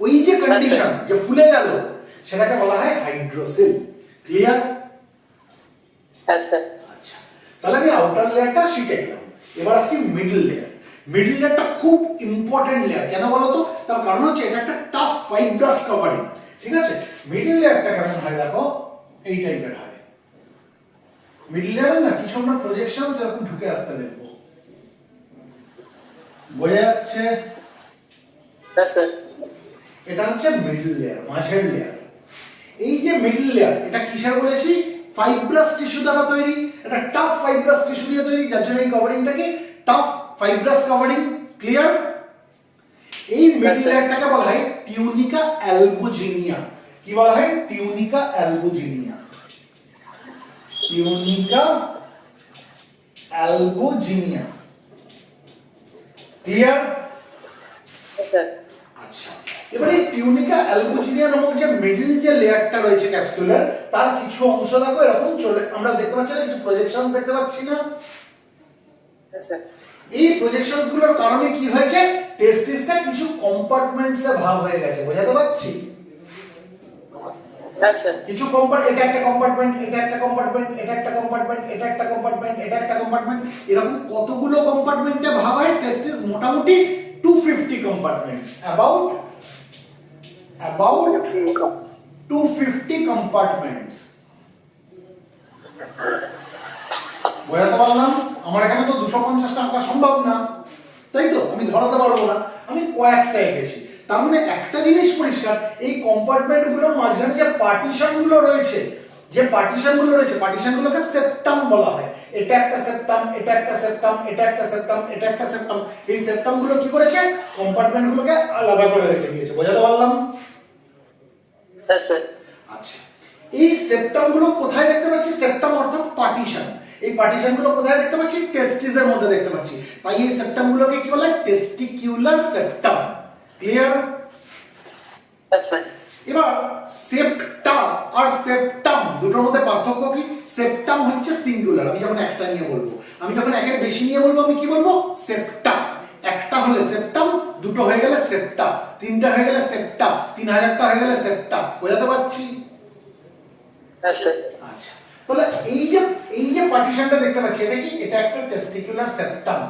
ওই যে কন্ডিশন যে ফুলে গেল সেটাকে বলা হয় হাইড্রোসিল। ক্লিয়ার? হ্যাঁ স্যার। আচ্ছা, তাহলে আমি আউটার লেয়ারটা শিখে গেলাম। এবার আসছি মিডল লেয়ার। মিডল লেয়ারটা খুব ইম্পর্টেন্ট লেয়ার। কেন বলতো? তার কারণ হচ্ছে এটা একটা টাফ ফাইব্রাস কভারিং। ঠিক আছে? মিডল লেয়ারটা কেমন হয় দেখো, এই টাইপের হয়। মিডল লেয়ারে না কিছু আমরা প্রজেকশনস এরকম ঢুকে আসতে দেখবো, বোঝা যাচ্ছে? হ্যাঁ স্যার। এটা হচ্ছে মিডল লেয়ার, মাঝের লেয়ার। এই যে মিডল লেয়ার, এটা কিসের বলেছি? ফাইব্রাস টিস্যু দ্বারা তৈরি। এটা টাফ ফাইব্রাস টিস্যু দিয়ে তৈরি, যার জন্য এই কভারিংটাকে টাফ ফাইব্রাস কভারিং। ক্লিয়ার? এই মিডল লেয়ারটাকে বলা হয় টিউনিকা অ্যালবুজিনিয়া। কি বলা হয়? টিউনিকা অ্যালবুজিনিয়া। Tunica albuginea. ক্লিয়ার? হ্যাঁ স্যার। আচ্ছা, এবারে টিউনিকা অ্যালবুজিনিয়া নামক যে মিডল যে লেয়ারটা রয়েছে ক্যাপসুলের, তার কিছু অংশ দেখো এরকম চলে, আমরা দেখতে পাচ্ছি না, কিছু প্রজেকশনস দেখতে পাচ্ছি না? হ্যাঁ স্যার। এই প্রজেকশনস গুলোর কারণে কি হয়েছে? টেস্টিসটা কিছু কম্পার্টমেন্টসে ভাগ হয়ে গেছে, বোঝাতে পারছি? হ্যাঁ স্যার। কিছু কম্পার্টমেন্ট, এটা একটা কম্পার্টমেন্ট, এটা একটা কম্পার্টমেন্ট, এটা একটা কম্পার্টমেন্ট, এটা একটা কম্পার্টমেন্ট, এটা একটা কম্পার্টমেন্ট, এরকম কতগুলো কম্পার্টমেন্টে ভাগ হয় টেস্টিস? মোটামুটি 250 কম্পার্টমেন্টস, about 250 কম্পার্টমেন্টস। বোঝাতে পারলাম? আমার এখানে তো 250টা আঁকা সম্ভব না, তাই তো? আমি ধরাতে পারবো না, আমি কয়েকটা এঁকেছি। তার মানে একটা জিনিস পরিষ্কার, এই কম্পার্টমেন্টগুলোর মাঝখানে যে পার্টিশনগুলো রয়েছে, পার্টিশনগুলোকে সেপ্টাম বলা হয়। এটা একটা সেপ্টাম, এটা একটা সেপ্টাম, এটা একটা সেপ্টাম, এটা একটা সেপ্টাম। এই সেপ্টামগুলো কি করেছে? কম্পার্টমেন্টগুলোকে আলাদা করে রেখে দিয়েছে। বোঝাতে পারলাম? হ্যাঁ স্যার। আচ্ছা, এই সেপ্টামগুলো কোথায় দেখতে পাচ্ছি? সেপ্টাম অর্থাৎ পার্টিশন। এই পার্টিশনগুলো কোথায় দেখতে পাচ্ছি? টেস্টিসের মধ্যে দেখতে পাচ্ছি। তাই এই সেপ্টামগুলোকে কি বলে? টেস্টিকিউলার সেপ্টাম। ক্লিয়ার? হ্যাঁ স্যার। এবার সেপ্টা আর সেপ্টাম দুটোর মধ্যে পার্থক্য কি? সেপ্টাম হচ্ছে সিঙ্গুলার, আমি যখন একটা নিয়ে বলবো। আমি যখন একের বেশি নিয়ে বলবো আমি কি বলবো? সেপ্টা। একটা হলে সেপ্টাম, দুটো হয়ে গেলে সেপ্টা, তিনটা হয়ে গেলে সেপ্টা, 3000টা হয়ে গেলে সেপ্টা। বোঝাতে পারছি? হ্যাঁ স্যার। আচ্ছা, তাহলে এই যে পার্টিশনটা দেখতে পাচ্ছি, এটা কি? এটা একটা টেস্টিকুলার সেপ্টাম,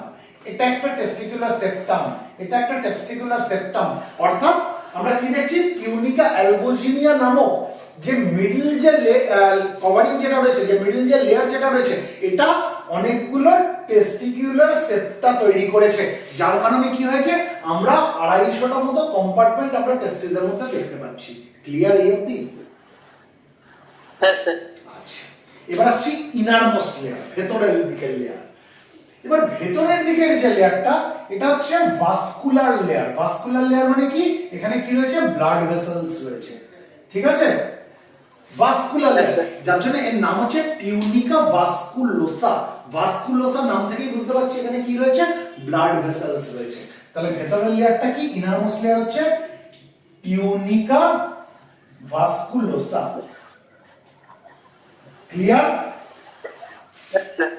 এটা একটা টেস্টিকুলার সেপ্টাম, এটা একটা টেস্টিকুলার সেপ্টাম। অর্থাৎ আমরা কি দেখছি? টিউনিকা অ্যালবুজিনিয়া নামক যে মিডল যে কভারিং যেটা রয়েছে, যে মিডল যে লেয়ার যেটা রয়েছে, এটা অনেকগুলো টেস্টিকুলার সেপ্টা তৈরি করেছে, যার কারণে কি হয়েছে? আমরা 250টার মতো কম্পার্টমেন্ট আমরা টেস্টিসের মধ্যে দেখতে পাচ্ছি। ক্লিয়ার এই অবধি? হ্যাঁ স্যার। আচ্ছা, এবার আসছি ইনারমোস্ট লেয়ার, ভেতরের দিকের লেয়ার। এবার ভেতরের দিকের যে লেয়ারটা, এটা হচ্ছে ভাস্কুলার লেয়ার। ভাস্কুলার লেয়ার মানে কি? এখানে কি রয়েছে? ব্লাড ভেসেলস রয়েছে। ঠিক আছে? ভাস্কুলার লেয়ার, যার জন্য এর নাম হচ্ছে টিউনিকা ভাস্কুলোসা। ভাস্কুলোসা নাম থেকেই বুঝতে পারছি এখানে কি রয়েছে? ব্লাড ভেসেলস রয়েছে। তাহলে ভেতরের লেয়ারটা কি? ইনারমোস্ট লেয়ার হচ্ছে tunica vasculosa. Clear? Yes, sir.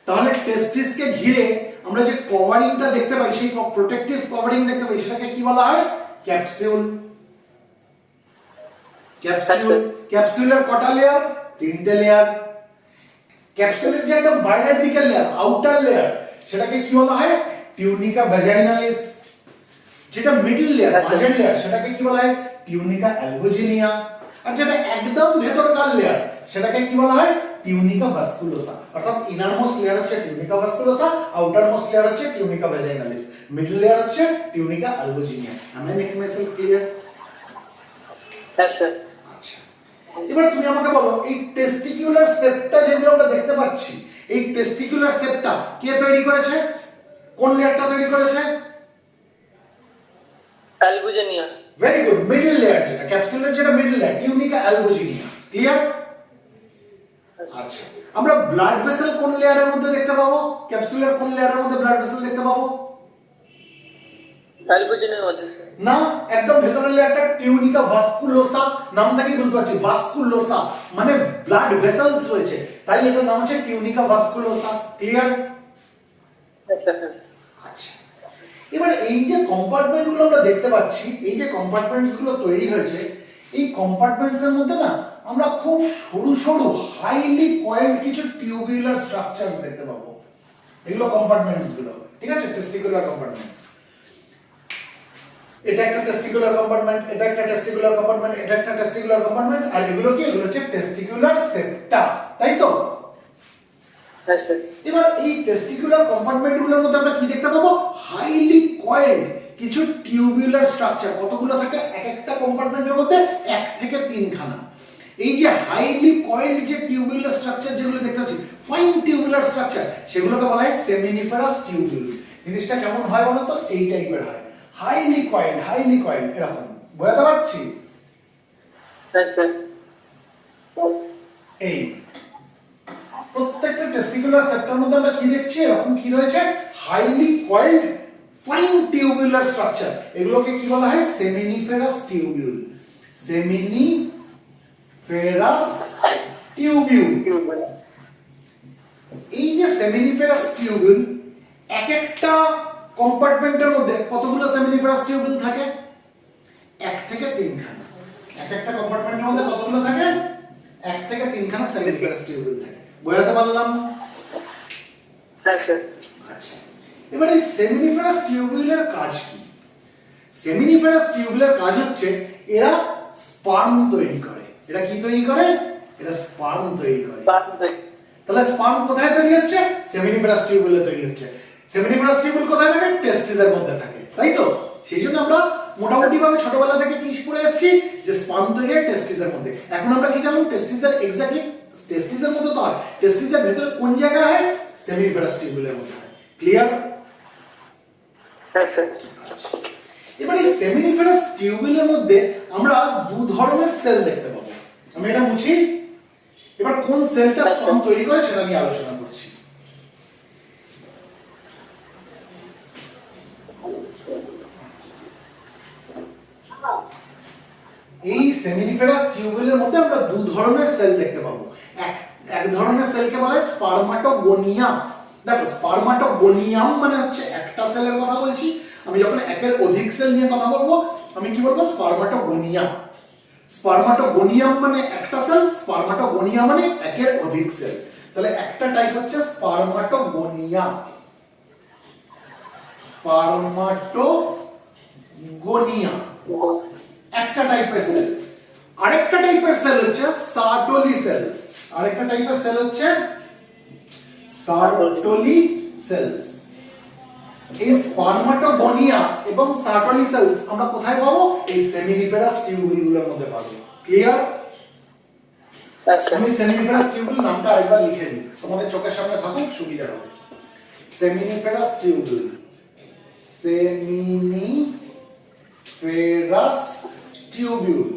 তাহলে টেস্টিসকে ঘিরে আমরা যে কভারিংটা দেখতে পাই, সেই প্রোটেক্টিভ কভারিং দেখতে পাই, সেটাকে কি বলা হয়? ক্যাপসুল। ক্যাপসুল, ক্যাপসুলের কটা লেয়ার? তিনটে লেয়ার। ক্যাপসুলের যে একদম বাইরের দিকের লেয়ার, আউটার লেয়ার, সেটাকে কি বলা হয়? Tunica vaginalis. যেটা মিডল লেয়ার, মাঝের লেয়ার, সেটাকে কি বলা হয়? টিউনিকা অ্যালবুজিনিয়া। আর যেটা একদম ভেতরকার লেয়ার, সেটাকে কি বলা হয়? টিউনিকা ভাস্কুলোসা। অর্থাৎ ইনারমোস্ট লেয়ার হচ্ছে টিউনিকা ভাস্কুলোসা, আউটারমোস্ট লেয়ার হচ্ছে টিউনিকা ভ্যাজাইনালিস, মিডল লেয়ার হচ্ছে tunica অ্যালবুজিনিয়া। am I making myself clear? Yes, sir. আচ্ছা, এবার তুমি আমাকে বলো, এই টেস্টিকুলার সেপ্টা যেগুলো আমরা দেখতে পাচ্ছি, এই টেস্টিকুলার সেপ্টা কে তৈরি করেছে? কোন লেয়ারটা তৈরি করেছে? Albuginia. Very good, middle layer, যেটা ক্যাপসুলের যেটা middle layer, tunica albuginea. Clear? Yes, sir. আচ্ছা, আমরা ব্লাড ভেসেল কোন লেয়ারের মধ্যে দেখতে পাবো? ক্যাপসুলের কোন লেয়ারের মধ্যে ব্লাড ভেসেল দেখতে পাবো? Albuginia also, sir. না, একদম ভেতরের লেয়ারটা টিউনিকা ভাস্কুলোসা। নাম থেকেই বুঝতে পারছি, ভাস্কুলোসা মানে ব্লাড ভেসেলস রয়েছে, তাই এটার নাম হচ্ছে tunica vasculosa. Clear? Yes, sir. Yes. আচ্ছা, এবার এই যে কম্পার্টমেন্ট গুলো আমরা দেখতে পাচ্ছি, এই যে কম্পার্টমেন্টস গুলো তৈরি হয়েছে, এই কম্পার্টমেন্টস এর মধ্যে না আমরা খুব সরু সরু হাইলি কয়েলড কিছু টিউবুলার স্ট্রাকচারস দেখতে পাবো। এগুলো কম্পার্টমেন্টস গুলো, ঠিক আছে? Testicular compartments. এটা একটা টেস্টিকুলার কম্পার্টমেন্ট, এটা একটা টেস্টিকুলার কম্পার্টমেন্ট, এটা একটা টেস্টিকুলার কম্পার্টমেন্ট, আর এগুলো কি? এগুলো হচ্ছে টেস্টিকুলার সেপ্টা, তাই তো? Yes, sir. এবার এই টেস্টিকুলার কম্পার্টমেন্ট গুলোর মধ্যে আমরা কি দেখতে পাবো? হাইলি কয়েলড কিছু টিউবুলার স্ট্রাকচার। কতগুলো থাকে? এক একটা কম্পার্টমেন্টের মধ্যে এক থেকে তিনখানা। এই যে হাইলি কয়েলড যে টিউবুলার স্ট্রাকচার যেগুলো দেখতে পাচ্ছি, ফাইন টিউবুলার স্ট্রাকচার, সেগুলোকে বলা হয় সেমিনিফেরাস টিউবুল। জিনিসটা কেমন হয় বলো তো? এই টাইপের হয়, হাইলি কয়েলড এরকম। বোঝাতে পারছি? Yes, sir. এই প্রত্যেকটা টেস্টিকুলার সেপ্টার মধ্যে আমরা কি দেখছি? এরকম কি রয়েছে? Highly coiled fine tubular structure. এগুলোকে কি বলা হয়? Seminiferous tubule. Seminiferous tubule. এই যে সেমিনিফেরাস টিউবিউল, এক একটা কম্পার্টমেন্টের মধ্যে কতগুলো সেমিনিফেরাস টিউবিউল থাকে? এক থেকে তিনখানা। এক একটা কম্পার্টমেন্টের মধ্যে কতগুলো থাকে? এক থেকে তিনখানা সেমিনিফেরাস টিউবিউল থাকে। বোঝাতে পারলাম? Yes, sir. আচ্ছা, এবার এই সেমিনিফেরাস টিউবিউলের কাজ কি? সেমিনিফেরাস টিউবিউলের কাজ হচ্ছে এরা স্পার্ম তৈরি করে। এরা কি তৈরি করে? এরা স্পার্ম তৈরি করে। তাহলে স্পার্ম কোথায় তৈরি হচ্ছে? সেমিনিফেরাস টিউবিউলে তৈরি হচ্ছে। সেমিনিফেরাস টিউবিউল কোথায় থাকে? টেস্টিসের মধ্যে থাকে, তাই তো? সেই জন্য আমরা মোটামুটি ভাবে ছোটবেলা থেকে কি পড়ে এসেছি? যে স্পার্ম তৈরি হয় টেস্টিসের মধ্যে। এখন আমরা কি জানলাম? টেস্টিসের এক্স্যাক্টলি টেস্টিসের মধ্যে তো হয়, টেস্টিসের ভেতরে কোন জায়গায় হয়? সেমিনিফেরাস টিউবিউলের মধ্যে হয়। ক্লিয়ার? Yes, sir. এবার এই সেমিনিফেরাস টিউবিউলের মধ্যে আমরা দু ধরনের সেল দেখতে পাবো। আমি এটা মুছি। এবার কোন সেলটা স্পার্ম তৈরি করে সেটা নিয়ে আলোচনা করছি। এই সেমিনিফেরাস টিউবিউলের মধ্যে আমরা দু ধরনের সেল দেখতে পাবো। এক ধরনের সেলকে বলা হয় স্পার্মাটোগোনিয়া। দেখো, স্পার্মাটোগোনিয়াম মানে হচ্ছে একটা সেলের কথা বলছি। আমি যখন একের অধিক সেল নিয়ে কথা বলবো, আমি কি বলবো? স্পার্মাটোগোনিয়া। স্পার্মাটোগোনিয়াম মানে একটা সেল, স্পার্মাটোগোনিয়া মানে একের অধিক সেল। তাহলে একটা টাইপ হচ্ছে স্পার্মাটোগোনিয়া। স্পার্মাটোগোনিয়া একটা টাইপের সেল। আরেকটা টাইপের সেল হচ্ছে সার্টোলি সেলস। আরেকটা টাইপের সেল হচ্ছে সার্টোলি সেলস। এই স্পার্মাটোগোনিয়া এবং সার্টোলি সেলস আমরা কোথায় পাবো? এই সেমিনিফেরাস টিউবিউলগুলোর মধ্যে পাবো। ক্লিয়ার? Yes, sir. আমি সেমিনিফেরাস টিউবিউল নামটা আরেকবার লিখে দিই, তোমাদের চোখের সামনে থাকুক, সুবিধা হবে। Seminiferous tubule, seminiferous tubule.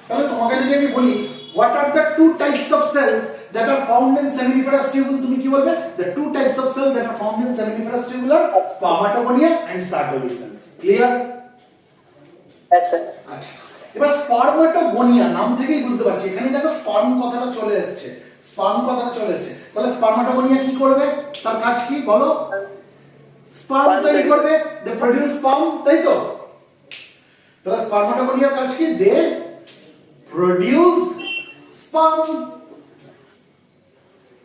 তাহলে তোমাকে যদি আমি বলি what are the two types of cells that are found in seminiferous tubule, তুমি কি বলবে? The two types of cells that are found in seminiferous tubule are spermatogonia and Sertoli cells. Clear? Yes, sir. আচ্ছা, এবার spermatogonia নাম থেকেই বুঝতে পারছি, এখানে দেখো স্পার্ম কথাটা চলে এসেছে। স্পার্ম কথাটা চলে এসেছে, তাহলে স্পার্মাটোগোনিয়া কি করবে, তার কাজ কি বলো, স্পার্ম তৈরি করবে, দে প্রোডিউস স্পার্ম, তাই তো? তাহলে স্পার্মাটোগোনিয়ার কাজ কি, দে প্রোডিউস স্পার্ম,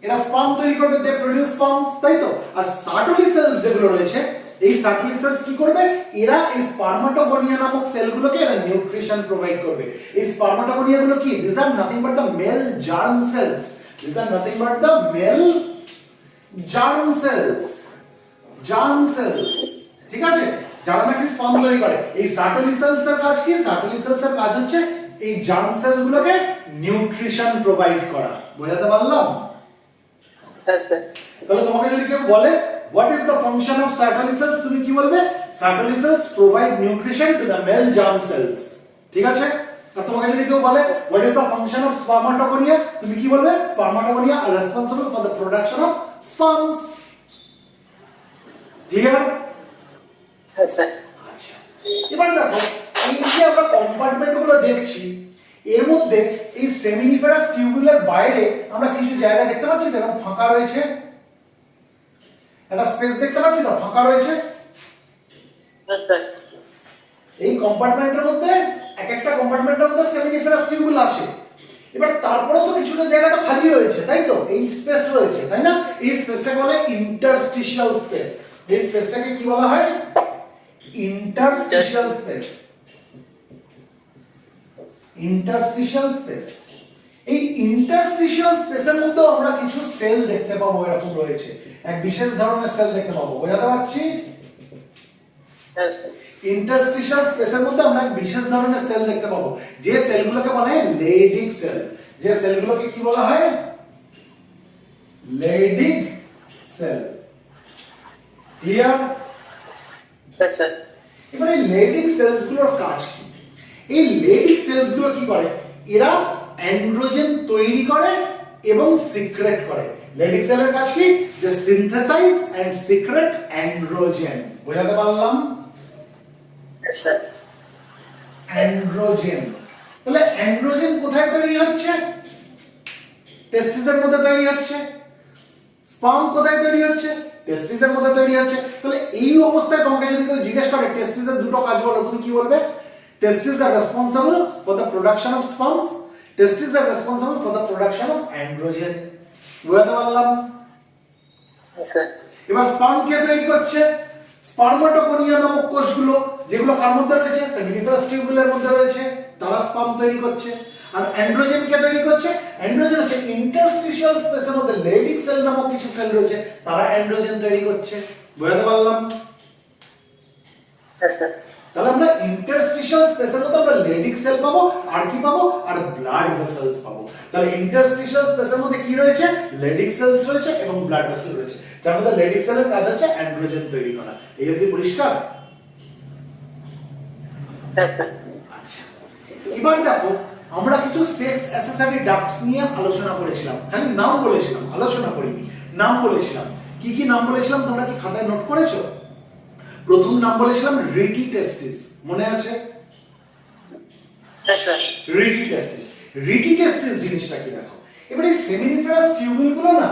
এরা স্পার্ম তৈরি করবে, দে প্রোডিউস স্পার্মস, তাই তো? আর সার্টলি সেলস যেগুলো রয়েছে, এই সার্টলি সেলস কি করবে, এরা এই স্পার্মাটোগোনিয়া নামক সেলগুলোকে এরা নিউট্রিশন প্রোভাইড করবে। এই স্পার্মাটোগোনিয়া গুলো কি, this are nothing but the male germ cells, this are nothing but the male germ cells, germ cells, ঠিক আছে, যারা নাকি স্পার্ম তৈরি করে। এই সার্টলি সেলস এর কাজ কি, সার্টলি সেলস এর কাজ হচ্ছে এই জার্ম সেলগুলোকে নিউট্রিশন প্রোভাইড করা। বোঝাতে পারলাম? হ্যাঁ স্যার। তাহলে তোমাকে যদি কেউ বলে what is the function of Sertoli cells, তুমি কি বলবে, Sertoli cells provide nutrition to the male germ cells, ঠিক আছে? আর তোমাকে যদি কেউ বলে what is the function of spermatogonia, তুমি কি বলবে, spermatogonia are responsible for the production of sperms, clear? হ্যাঁ স্যার। আচ্ছা, এবার দেখো এই যে আমরা কম্পার্টমেন্ট গুলো দেখছি, এর মধ্যে এই সেমিনিফেরাস টিউবুলের বাইরে আমরা কিছু জায়গা দেখতে পাচ্ছি, যেমন ফাঁকা রয়েছে, একটা স্পেস দেখতে পাচ্ছি তো, ফাঁকা রয়েছে। হ্যাঁ স্যার। এই কম্পার্টমেন্টের মধ্যে এক একটা কম্পার্টমেন্টের মধ্যে সেমিনিফেরাস টিউবুল আছে। এবার তারপরেও তো কিছুটা জায়গাটা খালি রয়েছে, তাই তো? এই স্পেস রয়েছে, তাই না? এই স্পেসটাকে বলে ইন্টারস্টিশিয়াল স্পেস। এই স্পেসটাকে কি বলা হয়, ইন্টারস্টিশিয়াল স্পেস, ইন্টারস্টিশিয়াল স্পেস। এই ইন্টারস্টিশিয়াল স্পেসের মধ্যে আমরা কিছু সেল দেখতে পাবো, এরকম রয়েছে, এক বিশেষ ধরনের সেল দেখতে পাবো। বোঝাতে পারছি? হ্যাঁ স্যার। ইন্টারস্টিশিয়াল স্পেসের মধ্যে আমরা এক বিশেষ ধরনের সেল দেখতে পাবো, যে সেলগুলোকে বলা হয় লেডিক সেল। যে সেলগুলোকে কি বলা হয়, লেডিক সেল, ক্লিয়ার? হ্যাঁ স্যার। এবার এই লেডিক সেলস গুলোর কাজ কি? এই লেডিক সেলস গুলো কি করে, এরা অ্যান্ড্রোজেন তৈরি করে এবং সিক্রেট করে। লেডিক সেলের কাজ কি, যে সিনথেসাইজ এন্ড সিক্রেট অ্যান্ড্রোজেন। বোঝাতে পারলাম? হ্যাঁ স্যার। অ্যান্ড্রোজেন, তাহলে অ্যান্ড্রোজেন কোথায় তৈরি হচ্ছে, টেস্টিসের মধ্যে তৈরি হচ্ছে। স্পার্ম কোথায় তৈরি হচ্ছে, টেস্টিসের মধ্যে তৈরি হচ্ছে। তাহলে এই অবস্থায় তোমাকে যদি কেউ জিজ্ঞেস করে টেস্টিসের দুটো কাজ বলো, তুমি কি বলবে, testes are responsible for the production of sperms, testes are responsible for the production of androgen. বুঝতে পারলাম? হ্যাঁ স্যার। এবার স্পার্ম কে তৈরি করছে, স্পার্মাটোগোনিয়া নামক কোষগুলো, যেগুলো কার মধ্যে রয়েছে, সেমিনিফেরাস টিউবুলের মধ্যে রয়েছে, তারা স্পার্ম তৈরি করছে। আর অ্যান্ড্রোজেন কে তৈরি করছে, অ্যান্ড্রোজেন হচ্ছে ইন্টারস্টিশিয়াল স্পেসের মধ্যে লেডিক সেল নামক কিছু সেল রয়েছে, তারা অ্যান্ড্রোজেন তৈরি করছে। বুঝতে পারলাম? হ্যাঁ স্যার। তাহলে আমরা ইন্টারস্টিশিয়াল স্পেসের মধ্যে আমরা লেডিক সেল পাবো, আর কি পাবো, আর ব্লাড ভেসেলস পাবো। তাহলে ইন্টারস্টিশিয়াল স্পেসের মধ্যে কি রয়েছে, লেডিক সেলস রয়েছে এবং ব্লাড ভেসেল রয়েছে, যার মধ্যে লেডিক সেলের কাজ হচ্ছে অ্যান্ড্রোজেন তৈরি করা। এই কি পরিষ্কার? হ্যাঁ স্যার। আচ্ছা, এবার দেখো আমরা কিছু সেক্স অ্যাসেসরি ডাক্টস নিয়ে আলোচনা করেছিলাম, খালি নাম বলেছিলাম, আলোচনা করিনি, নাম বলেছিলাম। কি কি নাম বলেছিলাম তোমরা কি খাতায় নোট করেছো? প্রথম নাম বলেছিলাম রিটি টেস্টিস, মনে আছে? হ্যাঁ স্যার। রিটি টেস্টিস, রিটি টেস্টিস জিনিসটা কি দেখো, এবারে এই সেমিনিফেরাস টিউবুল গুলো না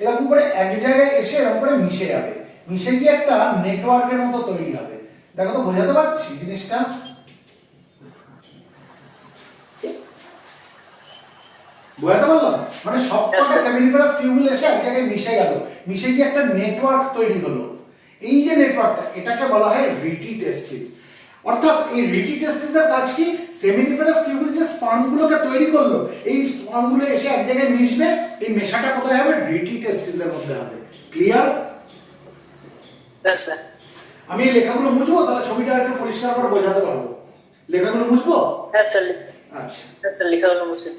এরকম করে এক জায়গায় এসে এরকম করে মিশে যাবে, মিশে গিয়ে একটা নেটওয়ার্কের মতো তৈরি হবে। দেখো তো বোঝাতে পারছি জিনিসটা? বোঝাতে পারলাম? মানে সবকটা সেমিনিফেরাস টিউবুল এসে এক জায়গায় মিশে গেল, মিশে গিয়ে একটা নেটওয়ার্ক তৈরি হলো। এই যে নেটওয়ার্কটা, এটাকে বলা হয় রিটি টেস্টিস। অর্থাৎ এই রিটি টেস্টিসের কাজ কি, সেমিনিফেরাস টিউবুল যে স্পার্মগুলোকে তৈরি করলো, এই স্পার্মগুলো এসে এক জায়গায় মিশবে, এই মেশাটা কোথায় হবে, রিটি টেস্টিসের মধ্যে হবে। ক্লিয়ার? হ্যাঁ স্যার। আমি এই লেখাগুলো মুছবো, তাহলে ছবিটা একটু পরিষ্কার করে বোঝাতে পারবো। লেখাগুলো মুছবো? হ্যাঁ স্যার। আচ্ছা, হ্যাঁ স্যার, লেখাগুলো মুছে।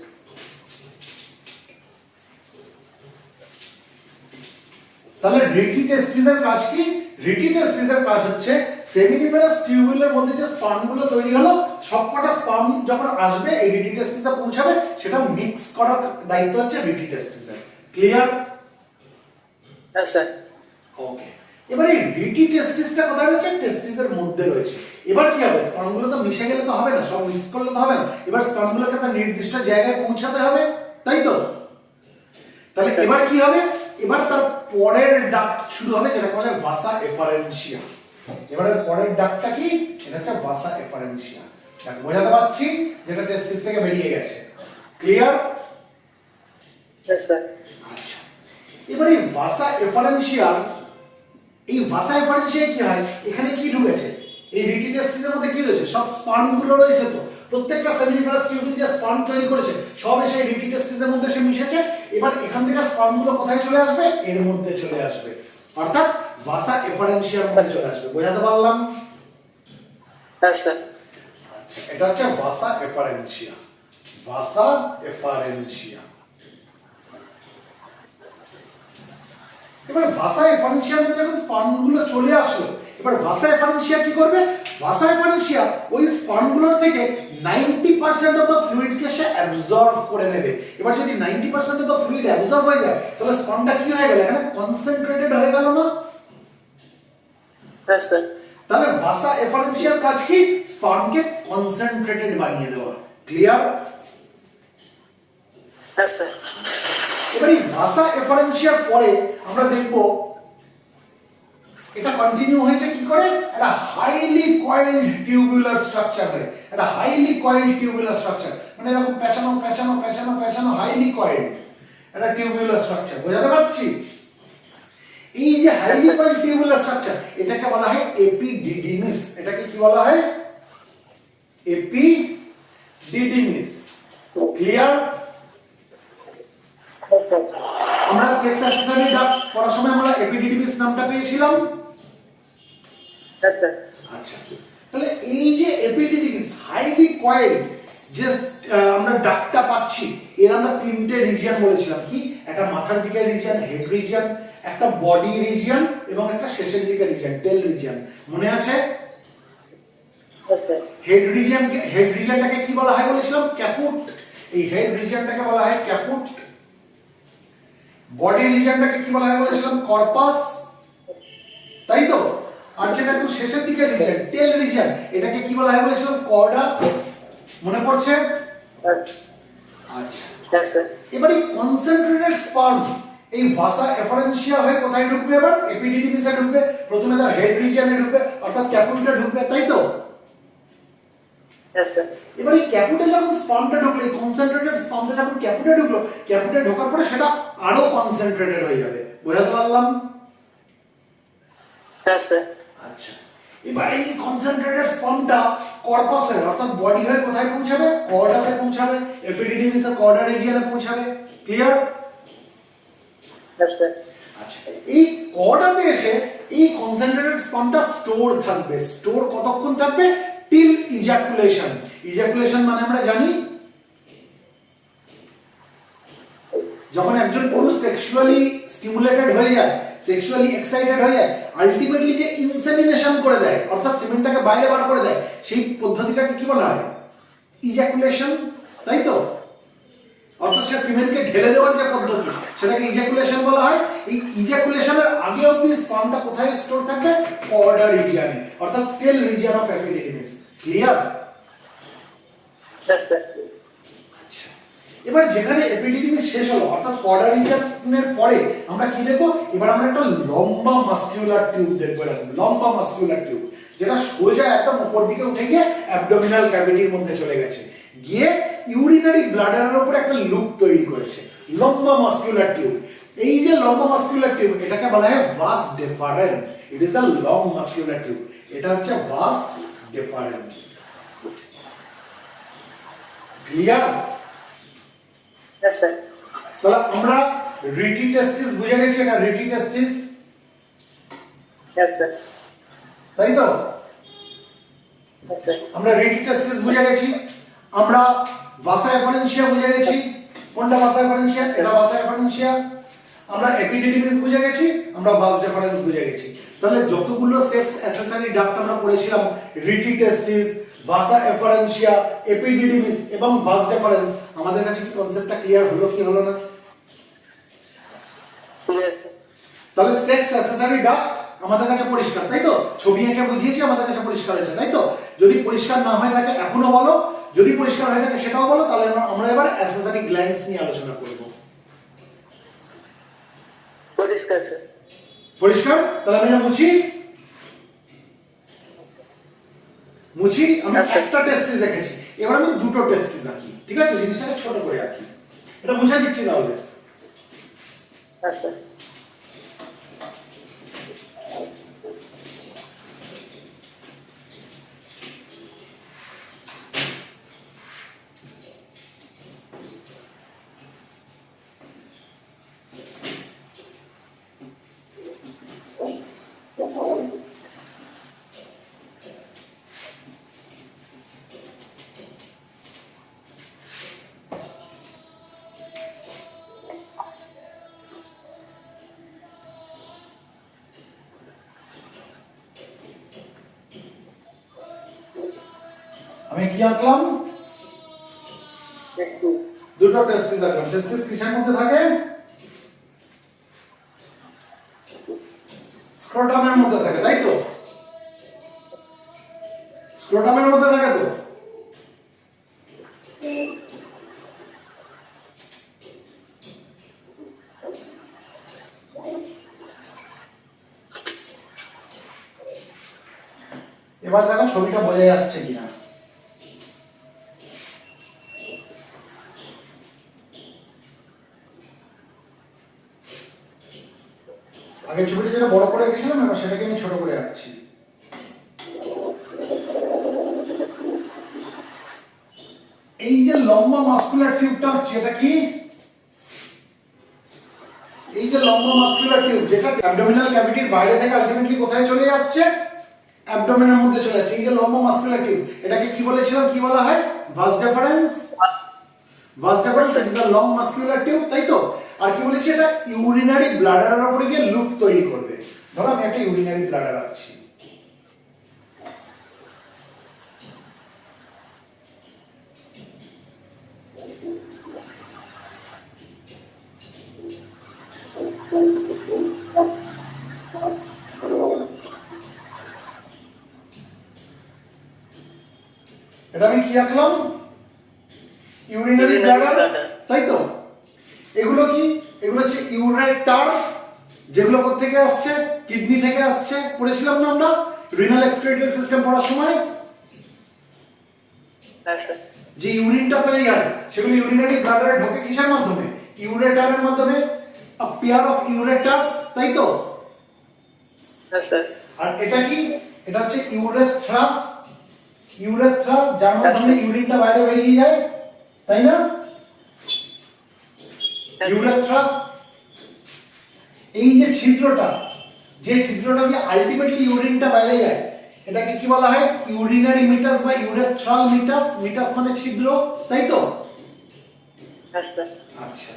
তাহলে রিটি টেস্টিসের কাজ কি, রিটি টেস্টিসের কাজ হচ্ছে সেমিনিফেরাস টিউবুলের মধ্যে যে স্পার্মগুলো তৈরি হলো, সবকটা স্পার্ম যখন আসবে এই রিটি টেস্টিসে পৌঁছাবে, সেটা মিক্স করার দায়িত্ব হচ্ছে রিটি টেস্টিসের। ক্লিয়ার? হ্যাঁ স্যার। ওকে, এবার এই রিটি টেস্টিসটা কোথায় রয়েছে, টেস্টিসের মধ্যে রয়েছে। এবার কি হবে, স্পার্মগুলো তো মিশে গেলে তো হবে না, সব মিক্স করলে তো হবে না, এবার স্পার্মগুলোকে একটা নির্দিষ্ট জায়গায় পৌঁছাতে হবে, তাই তো? তাহলে আচ্ছা। এবার কি হবে, এবার তার পরের ডাক্ট শুরু হবে যেটা বলে ভাসা এফারেন্সিয়া। এবারে পরের ডাক্টটা কি, এটা হচ্ছে ভাসা এফারেন্সিয়া। দেখো বোঝাতে পারছি যেটা টেস্টিস থেকে বেরিয়ে গেছে, ক্লিয়ার? Yes, sir. আচ্ছা, এবারে ভাসা এফারেন্সিয়া, এই ভাসা এফারেন্সিয়া কি হয়, এখানে কি ঢুকেছে, এই রিটি টেস্টিসের মধ্যে কি রয়েছে, সব স্পার্ম গুলো রয়েছে। তো প্রত্যেকটা সেমিনিফারাস টিউবিল যে স্পার্ম তৈরি করেছে সব এসে রিটি টেস্টিসের মধ্যে এসে মিশেছে। এবার এখান থেকে স্পার্ম গুলো কোথায় চলে আসবে, এর মধ্যে চলে আসবে, অর্থাৎ ভাসা এফারেন্সিয়ার মধ্যে চলে আসবে। বোঝাতে পারলাম? Yes, sir. আচ্ছা, এটা হচ্ছে ভাসা এফারেন্সিয়া। ভাসা এফারেন্সিয়া। এবার ভাসা এফারেন্সিয়ার মধ্যে যখন স্পার্ম গুলো চলে আসলো, এবার ভাসা এফারেন্সিয়া কি করবে, ভাসা এফারেন্সিয়া ওই স্পার্ম গুলোর থেকে 90% of the fluid K say absorb করে নেবে। এবার যদি 90% অফ দ্য ফ্লুইড অ্যাবজর্ব হয়ে যায় তাহলে স্পার্মটা কি হয়ে গেল, এখানে কনসেন্ট্রেটেড হয়ে গেল না? Yes, sir. তাহলে ভাসা এফারেন্সিয়ার কাজ কি, স্পার্মকে কনসেন্ট্রেটেড বানিয়ে দেওয়া, ক্লিয়ার? Yes, sir. এবার এই ভাসা এফারেন্সিয়ার পরে আমরা দেখব এটা কন্টিনিউ হয়েছে কি করে, একটা হাইলি কয়েলড টিউবুলার স্ট্রাকচার হয়, একটা হাইলি কয়েলড টিউবুলার স্ট্রাকচার, মানে এরকম পেঁচানো পেঁচানো পেঁচানো পেঁচানো হাইলি কয়েলড একটা টিউবুলার স্ট্রাকচার। বোঝাতে পারছি? এই যে হাইলি কয়েলড টিউবুলার স্ট্রাকচার, এটাকে বলা হয় এপিডিডিমিস। এটাকে কি বলা হয়, এপিডিডিমিস, ক্লিয়ার? Yes, sir. আমরা সেক্স অ্যাসেসরি ডাক্ট পড়ার সময় আমরা এপিডিডিমিস নামটা পেয়েছিলাম। Yes, sir. আচ্ছা, তাহলে এই যে এপিডিডিমিস হাইলি কয়েলড যে আমরা ডাক্টটা পাচ্ছি, এর আমরা তিনটে রিজিয়ন বলেছিলাম, কি, একটা মাথার দিকের রিজিয়ন হেড রিজিয়ন, একটা বডি রিজিয়ন এবং একটা শেষের দিকের রিজিয়ন টেল রিজিয়ন। মনে আছে? Yes, sir. হেড রিজিয়নটাকে কি বলা হয় বলেছিলাম, ক্যাপুট। এই হেড রিজিয়নটাকে বলা হয় ক্যাপুট। বডি রিজিয়নটাকে কি বলা হয় বলেছিলাম, কর্পাস, তাই তো? আর যেটা একটু শেষের দিকে রিজিয়ন টেল রিজিয়ন, এটাকে কি বলা হয় বলেছিলাম, কর্ডা। মনে পড়ছে? Yes. আচ্ছা, Yes, sir. এবার এই কনসেন্ট্রেটেড স্পার্ম এই ভাসা এফারেন্সিয়া হয়ে কোথায় ঢুকবে, এবার এপিডিডিমিসে ঢুকবে। প্রথমে তার হেড রিজিয়নে ঢুকবে, অর্থাৎ ক্যাপুটে ঢুকবে, তাই তো? Yes, sir. এবার এই ক্যাপুটে যখন স্পার্মটা ঢুকলো, এই কনসেন্ট্রেটেড স্পার্মটা যখন ক্যাপুটে ঢুকলো, ক্যাপুটে ঢোকার পরে সেটা আরো কনসেন্ট্রেটেড হয়ে যাবে। বোঝাতে পারলাম? Yes, sir. আচ্ছা, এবার এই কনসেন্ট্রেটেড স্পার্মটা কর্পাস হয়ে অর্থাৎ বডি হয়ে কোথায় পৌঁছাবে, কর্ডাতে পৌঁছাবে, এপিডিডিমিসের কর্ডা রিজিয়নে পৌঁছাবে, ক্লিয়ার? Yes, sir. আচ্ছা, এই কর্ডাতে এসে এই কনসেন্ট্রেটেড স্পার্মটা স্টোর থাকবে। স্টোর কতক্ষণ থাকবে, টিল ইজাকুলেশন। ইজাকুলেশন মানে আমরা জানি যখন একজন পুরুষ সেক্সুয়ালি স্টিমুলেটেড হয়ে যায়, সেক্সুয়ালি এক্সাইটেড হয়ে যায়, আলটিমেটলি যে ইনসেমিনেশন করে দেয় অর্থাৎ সিমেন্টটাকে বাইরে বার করে দেয়, সেই পদ্ধতিটাকে কি বলা হয়, ইজাকুলেশন, তাই তো? অর্থাৎ সে সিমেন্টকে ঢেলে দেওয়ার যে পদ্ধতি সেটাকে ইজাকুলেশন বলা হয়। এই ইজাকুলেশনের আগে অবধি স্পার্মটা কোথায় স্টোর থাকবে, কর্ডা রিজিয়নে, অর্থাৎ tail region of epididymis, clear? Yes, sir. আচ্ছা, এবার যেখানে এপিডিডিমিস শেষ হলো অর্থাৎ কর্ডা রিজিয়নের পরে আমরা কি দেখবো, এবার আমরা একটা লম্বা মাসকিউলার টিউব দেখবো, এরকম লম্বা মাসকিউলার টিউব যেটা সোজা একদম উপর দিকে উঠে গিয়ে অ্যাবডোমিনাল ক্যাভিটির মধ্যে চলে গেছে, গিয়ে ইউরিনারি ব্লাডারের উপর একটা লুপ তৈরি করেছে, লম্বা মাসকিউলার টিউব। এই যে লম্বা মাসকিউলার টিউব এটাকে বলা হয় vas deferens. It is a long muscular tube, এটা হচ্ছে vas deferens, clear? Yes, sir. তাহলে আমরা রিটি টেস্টিস বুঝে গেছি, এটা রিটি টেস্টিস, Yes, sir. তাই তো? Yes, sir. আমরা রিটি টেস্টিস বুঝে গেছি, আমরা ভাসা এফারেন্সিয়া বুঝে গেছি। কোনটা ভাসা এফারেন্সিয়া, এটা ভাসা এফারেন্সিয়া। আমরা এপিডিডিমিস বুঝে গেছি, আমরা ভাস ডেফারেন্স বুঝে গেছি। তাহলে যতগুলো সেক্স অ্যাসেসরি ডাক্ট আমরা পড়েছিলাম, রিটি টেস্টিস, ভাসা এফারেন্সিয়া, এপিডিডিমিস এবং ভাস ডেফারেন্স, আমাদের কাছে কি কনসেপ্টটা ক্লিয়ার হলো কি হলো না? Yes, sir. তাহলে সেক্স অ্যাসেসরি ডাক্ট আমাদের কাছে পরিষ্কার, তাই তো? ছবি এঁকে বুঝিয়েছি, আমাদের কাছে পরিষ্কার হয়েছে, তাই তো? যদি পরিষ্কার না হয়ে থাকে এখনো বলো, যদি পরিষ্কার হয়ে থাকে সেটাও বলো, তাহলে আমরা এবার অ্যাসেসরি গ্ল্যান্ডস নিয়ে আলোচনা করব। পরিষ্কার স্যার। পরিষ্কার? তাহলে আমি এটা মুছি। আমি আচ্ছা। একটা টেস্টিস রেখেছি, এবার আমি দুটো টেস্টিস আঁকি, ঠিক আছে? জিনিসটাকে ছোট করে আঁকি, এটা মুছে দিচ্ছি তাহলে। হ্যাঁ স্যার। আমি কি আঁকলাম? টেস্টিং। দুটো টেস্টিস আঁকলাম। টেস্টিস কিসের মধ্যে থাকে? স্ক্রোটামের মধ্যে থাকে, তাই তো? স্ক্রোটামের মধ্যে থাকে তো? এবার দেখো ছবিটা বোঝা যাচ্ছে কিনা। আগে ছবিটা যেটা বড় করে এঁকেছিলাম, এবার সেটাকে আমি ছোট করে আঁকছি। এই যে লম্বা মাসকুলার টিউবটা আছে, এটা কি? এই যে লম্বা মাসকুলার টিউব, যেটা অ্যাবডোমিনাল ক্যাভিটির বাইরে থেকে আলটিমেটলি কোথায় চলে যাচ্ছে? অ্যাবডোমেনের মধ্যে চলে যাচ্ছে। এই যে লম্বা মাসকুলার টিউব, এটাকে কি বলেছিলাম, কি বলা হয়? Vas deferens. Vas deferens is a long muscular tube, তাই তো? আর কি বলেছি, এটা ইউরিনারি ব্লাডারের উপরে গিয়ে লুপ তৈরি করবে। ধরো আমি একটা ইউরিনারি ব্লাডার আঁকছি, এটা আমি কি আঁকলাম? ইউরিনারি ব্লাডার, তাই তো? এগুলো কি? এগুলো হচ্ছে ইউরেটার, যেগুলো কোথা থেকে আসছে? কিডনি থেকে আসছে। পড়েছিলাম না আমরা রিনাল এক্সক্রিটরি সিস্টেম পড়ার সময়? হ্যাঁ স্যার। যে ইউরিনটা তৈরি হয়, সেগুলো ইউরিনারি ব্লাডারে ঢোকে কিসের মাধ্যমে? ইউরেটারের মাধ্যমে। আ পেয়ার অফ ইউরেটারস, তাই তো? হ্যাঁ স্যার। আর এটা কি? এটা হচ্ছে ইউরেথ্রা। ইউরেথ্রা, যার মাধ্যমে ইউরিনটা বাইরে বেরিয়ে যায়, তাই না? ইউরেথ্রা। এই যে ছিদ্রটা, যে ছিদ্রটা দিয়ে আলটিমেটলি ইউরিনটা বাইরে যায়, এটাকে কি বলা হয়? ইউরিনারি মিটাস বা ইউরেথ্রাল মিটাস। মিটাস মানে ছিদ্র, তাই তো? হ্যাঁ স্যার। আচ্ছা,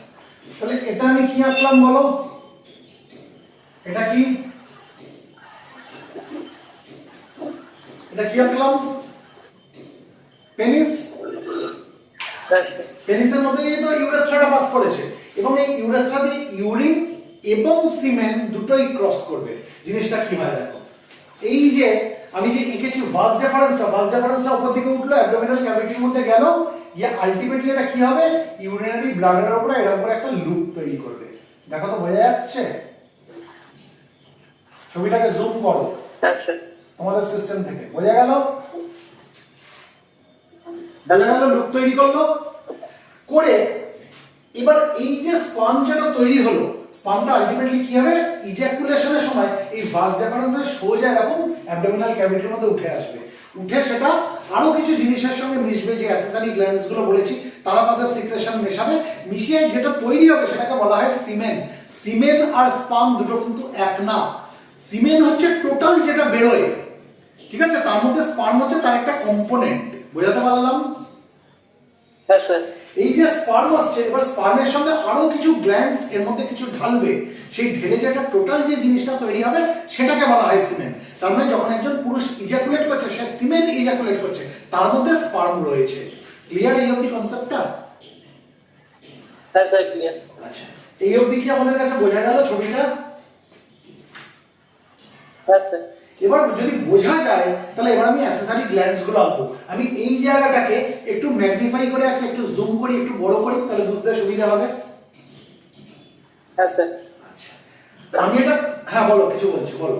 তাহলে এটা আমি কি আঁকলাম বলো? এটা কি? এটা কি আঁকলাম? পেনিস। হ্যাঁ স্যার। পেনিসের মধ্যে দিয়ে তো ইউরেথ্রাটা পাস করেছে, এবং এই ইউরেথ্রা দিয়ে ইউরিন এবং সিমেন দুটোই ক্রস করবে। জিনিসটা কি হয় দেখো, এই যে আমি যে এঁকেছি ভাস ডিফারেন্সটা উপর দিকে উঠলো, অ্যাবডোমিনাল ক্যাভিটির মধ্যে গেল, গিয়ে আলটিমেটলি এটা কি হবে? ইউরিনারি ব্লাডারের উপরে এরকম করে একটা লুপ তৈরি করবে। দেখো তো বোঝা যাচ্ছে? ছবিটাকে জুম করো হ্যাঁ স্যার। তোমাদের সিস্টেম থেকে, বোঝা গেল? বোঝা গেল লুপ তৈরি করলো করে। এবার এই যে স্পার্ম যেটা তৈরি হলো, স্পার্মটা আলটিমেটলি কি হবে? ইজাকুলেশনের সময় এই ভাস ডিফারেন্সের সোজা এরকম অ্যাবডোমিনাল ক্যাভিটির মধ্যে উঠে আসবে। উঠে সেটা আরো কিছু জিনিসের সঙ্গে মিশবে, যে অ্যাসেসারি গ্ল্যান্ডস গুলো বলেছি, তারা তাদের সিক্রেশন মেশাবে। মিশিয়ে যেটা তৈরি হবে সেটাকে বলা হয় সিমেন। সিমেন আর স্পার্ম দুটো কিন্তু এক না। সিমেন হচ্ছে টোটাল যেটা বেরোয়, ঠিক আছে? তার মধ্যে স্পার্ম হচ্ছে তার একটা কম্পোনেন্ট। বোঝাতে পারলাম? হ্যাঁ স্যার। এই যে স্পার্ম আসছে, এবার স্পার্মের সঙ্গে আরো কিছু গ্ল্যান্ডস এর মধ্যে কিছু ঢালবে, সেই ঢেলে যেটা টোটাল যে জিনিসটা তৈরি হবে সেটাকে বলা হয় সিমেন। তার মানে যখন একজন পুরুষ ইজাকুলেট করছে, সে সিমেন ইজাকুলেট করছে, তার মধ্যে স্পার্ম রয়েছে। ক্লিয়ার এই অবধি কনসেপ্টটা? হ্যাঁ স্যার, ক্লিয়ার। আচ্ছা, এই অবধি কি আমাদের কাছে বোঝা গেল ছবিটা? হ্যাঁ স্যার। এবার যদি বোঝা যায়, তাহলে এবার আমি অ্যাসেসরি গ্ল্যান্ডস গুলো আঁকবো। আমি এই জায়গাটাকে একটু ম্যাগনিফাই করে আঁকি, একটু জুম করি, একটু বড় করি, তাহলে বুঝতে সুবিধা হবে। হ্যাঁ স্যার। আচ্ছা, আমি এটা, হ্যাঁ বলো, কিছু বলছি, বলো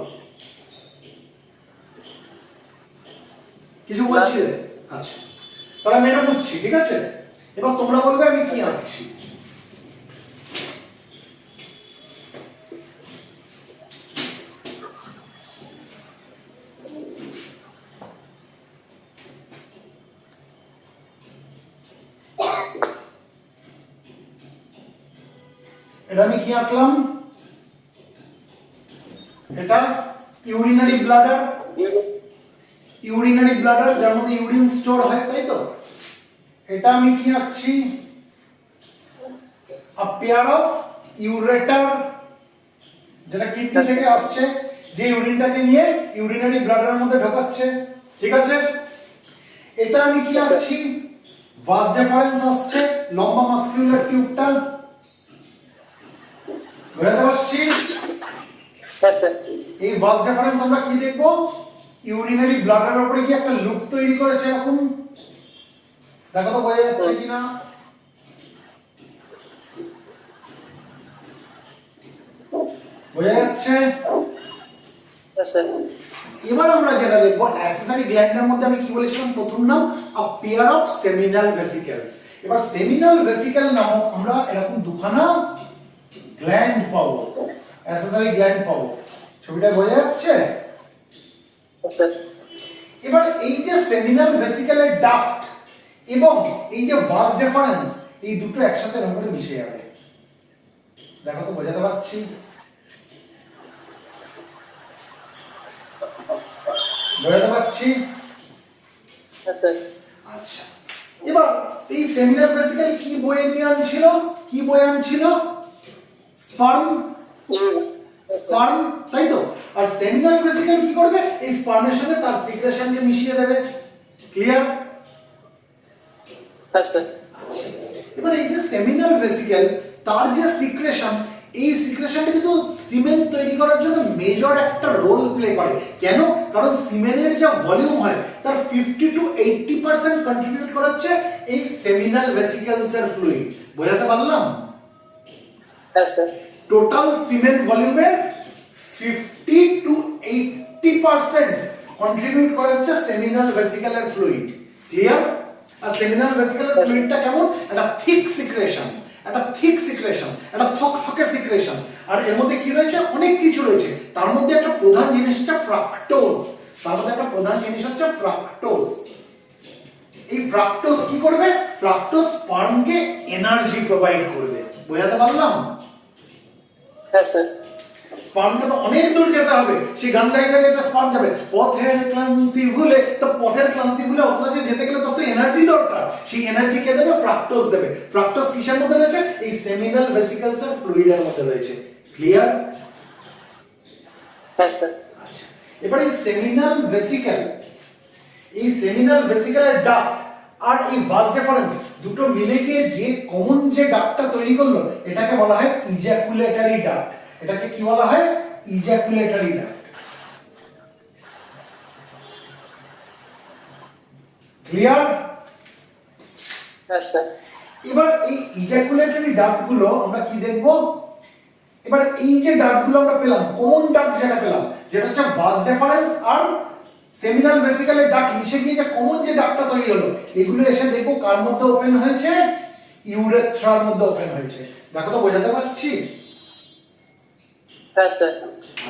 কিছু বলছি। আচ্ছা, তাহলে আমি এটা বুঝছি, ঠিক আছে। এবার তোমরা বলবে আমি কি আঁকছি। এটা আমি কি আঁকলাম? এটা ইউরিনারি ব্লাডার, ইউরিনারি ব্লাডার যার মধ্যে ইউরিন স্টোর হয়, তাই তো। এটা আমি কি আঁকছি? আ পেয়ার অফ ইউরেটার, যেটা কিডনি থেকে আসছে, যে ইউরিনটাকে নিয়ে ইউরিনারি ব্লাডারের মধ্যে ঢোকাচ্ছে, ঠিক আছে। এটা আমি কি আঁকছি? ভাস ডিফারেন্স আসছে, লম্বা মাসকুলার টিউবটা, বুঝতে পারছি। হ্যাঁ স্যার। এই ভাস ডিফারেন্স আমরা কি দেখবো? ইউরিনারি ব্লাডারের উপরে কি একটা লুপ তৈরি করেছে এখন, দেখো তো বোঝা যাচ্ছে কিনা। বোঝা যাচ্ছে? হ্যাঁ স্যার। এবার আমরা যেটা দেখবো, অ্যাক্সেসরি গ্ল্যান্ডের মধ্যে আমি কি বলেছিলাম প্রথম নাম? আ পেয়ার অফ সেমিনাল ভেসিকেলস। এবার সেমিনাল ভেসিকেল নামক আমরা এরকম দুখানা গ্ল্যান্ড পাবো, অ্যাক্সেসরি গ্ল্যান্ড পাবো। ছবিটা বোঝা যাচ্ছে? এবার এই যে সেমিনাল ভেসিকেলের ডাক্ট এবং এই যে ভাস ডিফারেন্স, এই দুটো একসাথে এরকম করে মিশে যাবে, দেখো তো বোঝাতে পারছি? বোঝাতে পারছি? হ্যাঁ স্যার। আচ্ছা, এবার এই সেমিনাল ভেসিকেল কি বয়ে নিয়ে আনছিল? কি বয়ে আনছিল? স্পার্ম, স্পার্ম, তাই তো। আর সেমিনাল ভেসিকেল কি করবে? এই স্পার্মের সাথে তার সিক্রেশনকে মিশিয়ে দেবে। ক্লিয়ার? হ্যাঁ স্যার। এবার এই যে সেমিনাল ভেসিকেল, তার যে সিক্রেশন, এই সিক্রেশনটা কিন্তু সিমেন তৈরি করার জন্য মেজর একটা রোল প্লে করে। কেন? কারণ সিমেনের যে ভলিউম হয় তার 50 to 80% কন্ট্রিবিউট করাচ্ছে এই সেমিনাল ভেসিকেলস এর ফ্লুইড। বোঝাতে পারলাম? হ্যাঁ স্যার। টোটাল সিমেন ভলিউমের 50 to 80% কন্ট্রিবিউট করে হচ্ছে সেমিনাল ভেসিকেলের ফ্লুইড। ক্লিয়ার? আর সেমিনাল ভেসিকেলের ফ্লুইডটা কেমন? একটা থিক সিক্রেশন, একটা থিক সিক্রেশন, একটা থকথকে সিক্রেশন। আর এর মধ্যে কি রয়েছে? অনেক কিছু রয়েছে। তার মধ্যে একটা প্রধান জিনিস হচ্ছে ফ্রাক্টোজ। তার মধ্যে একটা প্রধান জিনিস হচ্ছে ফ্রাক্টোজ। এই ফ্রাক্টোজ কি করবে? ফ্রাক্টোজ স্পার্মকে এনার্জি প্রোভাইড করবে। বোঝাতে পারলাম? হ্যাঁ স্যার। স্পার্মকে তো অনেক দূর যেতে হবে, সেই গান গাইতে গাইতে স্পার্ম যাবে। পথের ক্লান্তি ভুলে, তো পথের ক্লান্তি ভুলে অতটা যে যেতে গেলে তত এনার্জি দরকার। সেই এনার্জি কে দেবে? ফ্রাক্টোজ দেবে। ফ্রাক্টোজ কিসের মধ্যে রয়েছে? এই সেমিনাল ভেসিকেলস এর ফ্লুইডের মধ্যে রয়েছে। ক্লিয়ার? হ্যাঁ স্যার। আচ্ছা, এবার এই সেমিনাল ভেসিকেল, এই সেমিনাল ভেসিকেলের ডাক্ট আর এই ভাস ডিফারেন্স দুটো মিলে গিয়ে যে কমন যে ডাক্টটা তৈরি করলো, এটাকে বলা হয় ইজাকুলেটরি ডাক্ট। এটাকে কি বলা হয়? Ejaculatory duct. ক্লিয়ার? হ্যাঁ স্যার। এবার এই ইজাকুলেটরি ডাক্টগুলো আমরা কি দেখব? এবার এই যে ডাক্টগুলো আমরা পেলাম, কমন ডাক্ট যেটা পেলাম, যেটা হচ্ছে ভাস ডিফারেন্স আর সেমিনাল ভেসিকেলের ডাক্ট মিশে গিয়ে যে কমন যে ডাক্টটা তৈরি হলো, এগুলো এসে দেখো কার মধ্যে ওপেন হয়েছে? ইউরেথ্রার মধ্যে ওপেন হয়েছে। দেখো তো বোঝাতে পারছি? হ্যাঁ স্যার।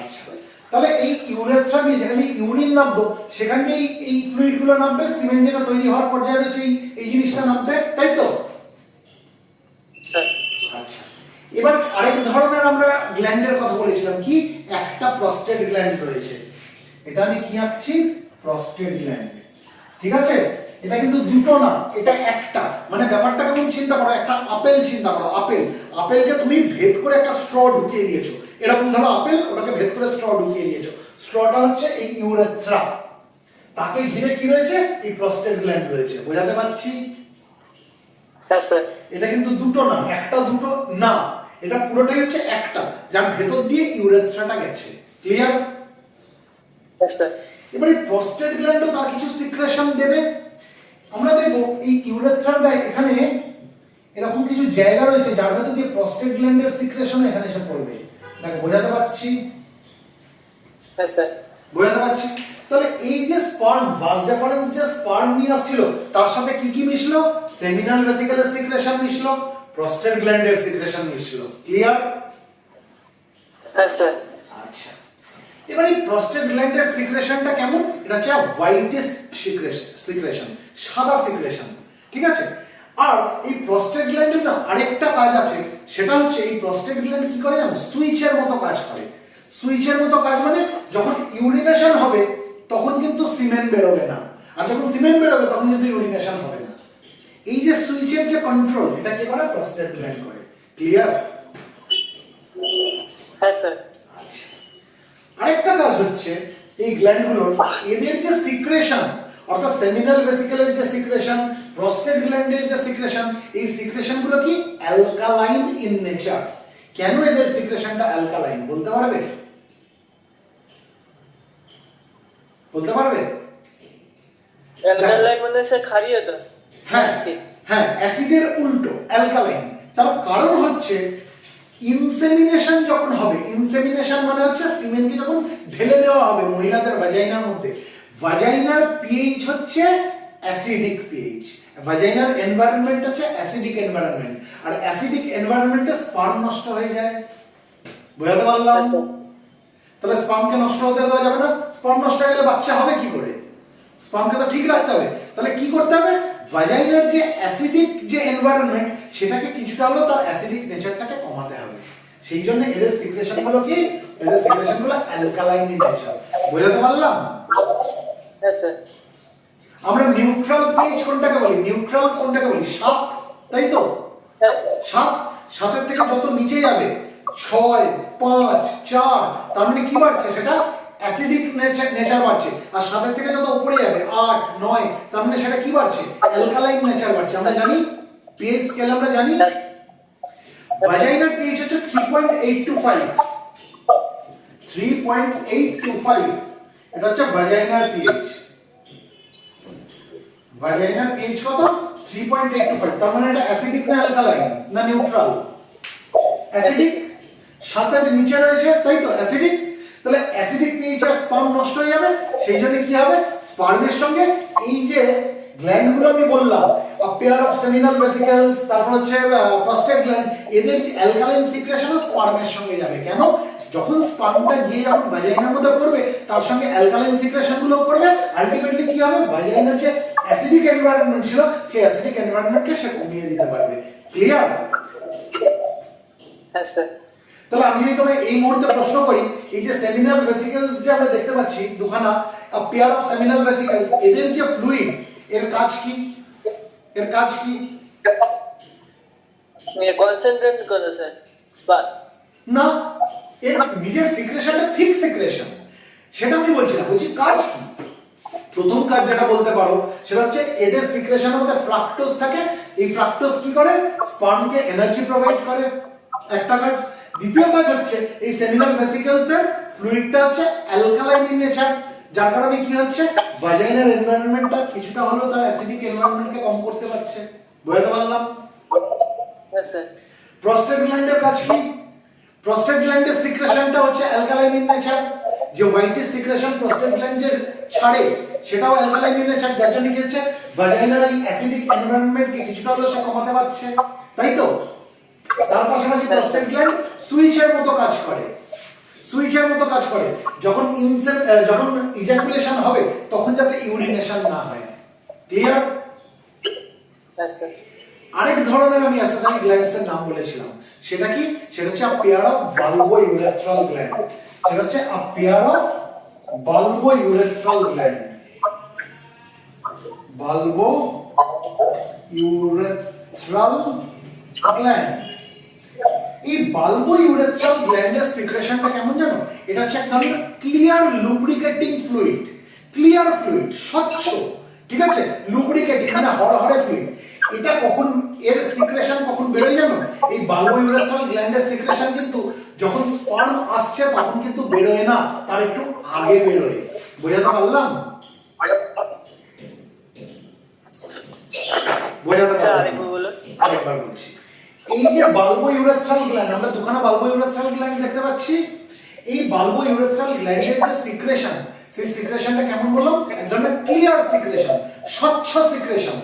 আচ্ছা, তাহলে এই ইউরেথ্রা দিয়ে যেখানে ইউরিন নামতো, সেখান দিয়ে এই ফ্লুইড গুলো নামবে, সিমেন্ট যেটা তৈরি হওয়ার পর্যায়ে রয়েছে এই জিনিসটা নামবে, তাই তো? আচ্ছা, এবার আরেক ধরনের আমরা গ্ল্যান্ডের কথা বলেছিলাম, কি? একটা প্রস্টেট গ্ল্যান্ড রয়েছে। এটা আমি কি আঁকছি? Prostate gland. ঠিক আছে? এটা কিন্তু দুটো না, এটা একটা। মানে ব্যাপারটা কেমন চিন্তা করো, একটা আপেল চিন্তা করো। আপেল, আপেলকে তুমি ভেদ করে একটা স্ট্র ঢুকিয়ে দিয়েছো। এরকম ধরো আপেল, ওটাকে ভেদ করে স্ট্র ঢুকিয়ে দিয়েছো। স্ট্রটা হচ্ছে এই ইউরেথ্রা, তাকে ঘিরে কি রয়েছে? এই প্রস্টেট গ্ল্যান্ড রয়েছে। বোঝাতে পারছি? হ্যাঁ স্যার। এটা কিন্তু দুটো না, একটা দুটো না, এটা পুরোটাই হচ্ছে একটা, যার ভেতর দিয়ে ইউরেথ্রাটা গেছে। ক্লিয়ার? হ্যাঁ স্যার। এবার এই প্রস্টেট গ্ল্যান্ডও তার কিছু সিক্রেশন দেবে। আমরা দেখব এই ইউরেথ্রার গায়ে এখানে এরকম কিছু জায়গা রয়েছে যার ভেতর দিয়ে প্রস্টেট গ্ল্যান্ডের সিক্রেশন এখানে এসে পড়বে। দেখো বোঝাতে পারছি? Yes, sir. বোঝাতে পারছি? তাহলে এই যে স্পার্ম ভাস ডেফারেন্স যে স্পার্ম নিয়ে আসছিল তার সাথে কি কি মিশলো? সেমিনাল ভেসিকলের সিক্রেশন মিশলো, প্রস্টেট গ্ল্যান্ডের সিক্রেশন মিশলো। ক্লিয়ার? Yes, sir. আচ্ছা, এবার এই প্রস্টেট গ্ল্যান্ডের সিক্রেশনটা কেমন? এটা হচ্ছে হোয়াইটিশ সিক্রেশন, সাদা সিক্রেশন। ঠিক আছে? আর এই প্রস্টেট গ্ল্যান্ডের না আরেকটা কাজ আছে, সেটা হচ্ছে এই প্রস্টেট গ্ল্যান্ড কি করে জানো? সুইচের মতো কাজ করে। সুইচের মতো কাজ মানে যখন ইউরিনেশন হবে তখন কিন্তু সিমেন বেরোবে না, আর যখন সিমেন বেরোবে তখন কিন্তু ইউরিনেশন হবে না। এই যে সুইচের যে কন্ট্রোল, এটা কি করে? প্রস্টেট গ্ল্যান্ড করে। ক্লিয়ার? Yes, sir. আচ্ছা, আরেকটা কাজ হচ্ছে এই গ্ল্যান্ডগুলোর, এদের যে সিক্রেশন অর্থাৎ সেমিনাল ভেসিকলের যে সিক্রেশন, প্রস্টেট গ্ল্যান্ডের যে সিক্রেশন, এই সিক্রেশনগুলো কি অ্যালকালাইন ইন নেচার। কেন এদের সিক্রেশনটা অ্যালকালাইন বলতে পারবে? বলতে পারবে? Alkaline মানে স্যার ক্ষারীয় তো? হ্যাঁ Acid. হ্যাঁ, অ্যাসিডের উল্টো অ্যালকালাইন। তার কারণ হচ্ছে ইনসেমিনেশন যখন হবে, ইনসেমিনেশন মানে হচ্ছে সিমেনকে যখন ঢেলে দেওয়া হবে মহিলাদের ভাজাইনার মধ্যে, ভাজাইনার পিএইচ হচ্ছে অ্যাসিডিক পিএইচ। ভাজাইনার এনভায়রনমেন্ট হচ্ছে অ্যাসিডিক এনভায়রনমেন্ট, আর অ্যাসিডিক এনভায়রনমেন্টে স্পার্ম নষ্ট হয়ে যায়। বুঝতে পারলাম? Yes, sir. তাহলে স্পার্মকে নষ্ট হতে দেওয়া যাবে না। স্পার্ম নষ্ট হয়ে গেলে বাচ্চা হবে কি করে? স্পার্মকে তো ঠিক রাখতে হবে। তাহলে কি করতে হবে? ভাজাইনার যে অ্যাসিডিক যে এনভায়রনমেন্ট, সেটাকে কিছুটা হলেও তার অ্যাসিডিক নেচারটাকে কমাতে হবে। সেই জন্য এদের সিক্রেশন গুলো কি? এদের সিক্রেশন গুলো অ্যালকালাইন ইন নেচার। বুঝতে পারলাম? Yes, sir. আমরা নিউট্রাল পিএইচ কোনটাকে বলি? নিউট্রাল কোনটাকে বলি? 7, তাই তো? 7, 7 থেকে যত নিচে যাবে 6, 5, 4, তার মানে কি বাড়ছে? সেটা অ্যাসিডিক নেচার বাড়ছে। আর 7 থেকে যত উপরে যাবে 8, 9, তার মানে সেটা কি বাড়ছে? অ্যালকালাইন নেচার বাড়ছে। আমরা জানি পিএইচ স্কেল, আমরা জানি ভাজাইনার পিএইচ হচ্ছে 3.825, 3.825। এটা হচ্ছে ভাজাইনার পিএইচ। ভাজাইনার পিএইচ কত? 3.825। তার মানে এটা অ্যাসিডিক না অ্যালকালাইন না নিউট্রাল? অ্যাসিডিক। 7 এর নিচে রয়েছে, তাই তো? অ্যাসিডিক। তাহলে অ্যাসিডিক পিএইচ আর স্পার্ম নষ্ট হয়ে যাবে। সেই জন্য কি হবে? স্পার্মের সঙ্গে এই যে গ্ল্যান্ডগুলো আমি বললাম, পেয়ার অফ সেমিনাল ভেসিকলস, তারপর হচ্ছে প্রস্টেট গ্ল্যান্ড, এদের অ্যালকালাইন সিক্রেশনও স্পার্মের সঙ্গে যাবে। কেন? যখন স্পার্মটা গিয়ে যখন ভাজাইনার মধ্যে পড়বে, তার সঙ্গে অ্যালকালাইন সিক্রেশনগুলো পড়বে। আলটিমেটলি কি হবে? ভাজাইনার যে অ্যাসিডিক এনভায়রনমেন্ট ছিল, সেই অ্যাসিডিক এনভায়রনমেন্টকে সে কমিয়ে দিতে পারবে। ক্লিয়ার? Yes, sir. তাহলে আমি যদি তোমায় এই মুহূর্তে প্রশ্ন করি, এই যে সেমিনাল ভেসিকলস যে আমরা দেখতে পাচ্ছি দুখানা, পেয়ার অফ সেমিনাল ভেসিকলস, এদের যে ফ্লুইড, এর কাজ কি? এর কাজ কি? কনসেন্ট্রেট করে স্যার স্পার্ম। না, এর নিজের সিক্রেশনটা ঠিক সিক্রেশন, সেটা আমি বলছি না, বলছি কাজ কি। প্রথম কাজ যেটা বলতে পারো সেটা হচ্ছে এদের সিক্রেশনের মধ্যে ফ্রাক্টোজ থাকে। এই ফ্রাক্টোজ কি করে? স্পার্মকে এনার্জি প্রোভাইড করে, একটা কাজ। দ্বিতীয় কাজ হচ্ছে এই সেমিনাল ভেসিকলস এর ফ্লুইডটা হচ্ছে অ্যালকালাইন ইন নেচার, যার কারণে কি হচ্ছে? ভাজাইনার এনভায়রনমেন্টটা কিছুটা হলেও তার অ্যাসিডিক এনভায়রনমেন্টকে কম করতে পারছে। বুঝতে পারলাম? Yes, sir. প্রস্টেট গ্ল্যান্ডের কাজ কি? প্রস্টেট গ্ল্যান্ডের সিক্রেশনটা হচ্ছে অ্যালকালাইন ইন নেচার। যে হোয়াইটিশ সিক্রেশন প্রস্টেট গ্ল্যান্ডের ছাড়ে, সেটাও অ্যালকালাইন ইন নেচার, যার জন্য কি হচ্ছে? ভাজাইনার এই অ্যাসিডিক এনভায়রনমেন্টকে কিছুটা হলেও সে কমাতে পারছে, তাই তো? তার পাশাপাশি প্রস্টেট গ্ল্যান্ড সুইচের মতো কাজ করে। সুইচের মতো কাজ করে, যখন যখন ইজাকুলেশন হবে তখন যাতে ইউরিনেশন না হয়। ক্লিয়ার? Yes, sir. আরেক ধরনের আমি অ্যাসেসারি গ্ল্যান্ডস এর নাম বলেছিলাম, সেটা কি? সেটা হচ্ছে pair of bulbo urethral gland. সেটা হচ্ছে pair of bulbo urethral gland. Bulbo urethral gland. এই বাল্বো ইউরেথ্রাল গ্ল্যান্ডের সিক্রেশনটা কেমন জানো? এটা হচ্ছে এক ধরনের clear lubricating fluid. Clear fluid, স্বচ্ছ, ঠিক আছে? লুব্রিকেটিং মানে হরহরে ফ্লুইড। এটা কখন এর সিক্রেশন কখন বেরোয় জানো? এই বাল্বো ইউরেথ্রাল গ্ল্যান্ডের সিক্রেশন কিন্তু যখন স্পার্ম আসছে তখন কিন্তু বেরোয় না, তার একটু আগে বেরোয়। বোঝাতে পারলাম? বোঝাতে স্যার পারলাম? আরেকবার বলুন। আরেকবার বলছি। এই যে বাল্বো ইউরেথ্রাল গ্ল্যান্ড, আমরা দুখানা বাল্বো ইউরেথ্রাল গ্ল্যান্ড দেখতে পাচ্ছি। এই বাল্বো ইউরেথ্রাল গ্ল্যান্ডের যে সিক্রেশন, সেই সিক্রেশনটা কেমন বললাম, এক ধরনের ক্লিয়ার সিক্রেশন, স্বচ্ছ সিক্রেশন।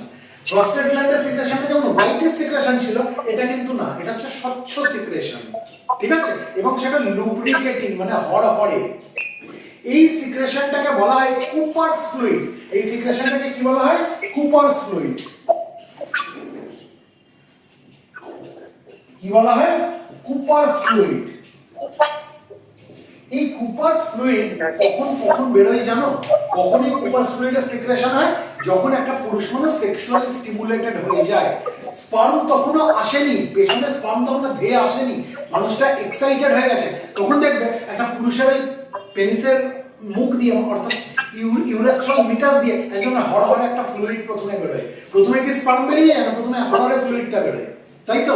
প্রস্টেট গ্ল্যান্ডের সিক্রেশনটা যেমন হোয়াইটিশ সিক্রেশন ছিল, এটা কিন্তু না, এটা হচ্ছে স্বচ্ছ সিক্রেশন, ঠিক আছে, এবং সেটা লুব্রিকেটিং মানে হড়হড়ে। এই সিক্রেশনটাকে বলা হয় কুপারস ফ্লুইড। এই সিক্রেশনটাকে কি বলা হয়? কুপারস ফ্লুইড। কি বলা হয়? কুপারস ফ্লুইড। এই কুপারস ফ্লুইড কখন বেরোয় জানো? কখন এই কুপারস ফ্লুইডের সিক্রেশন হয়? যখন একটা পুরুষ মানুষ সেক্সুয়ালি স্টিমুলেটেড হয়ে যায়, স্পার্ম তখনও আসেনি, পেছনে স্পার্ম তখনও ধেয়ে আসেনি, মানুষটা এক্সাইটেড হয়ে গেছে, তখন দেখবে একটা পুরুষের ওই পেনিসের মুখ দিয়ে অর্থাৎ ইউরেথ্রাল মিটাস দিয়ে একদম হড়হড়ে একটা ফ্লুইড প্রথমে বেরোয়। প্রথমে কি স্পার্ম বেরিয়ে যায় না, প্রথমে হড়হড়ে ফ্লুইডটা বেরোয়, তাই তো?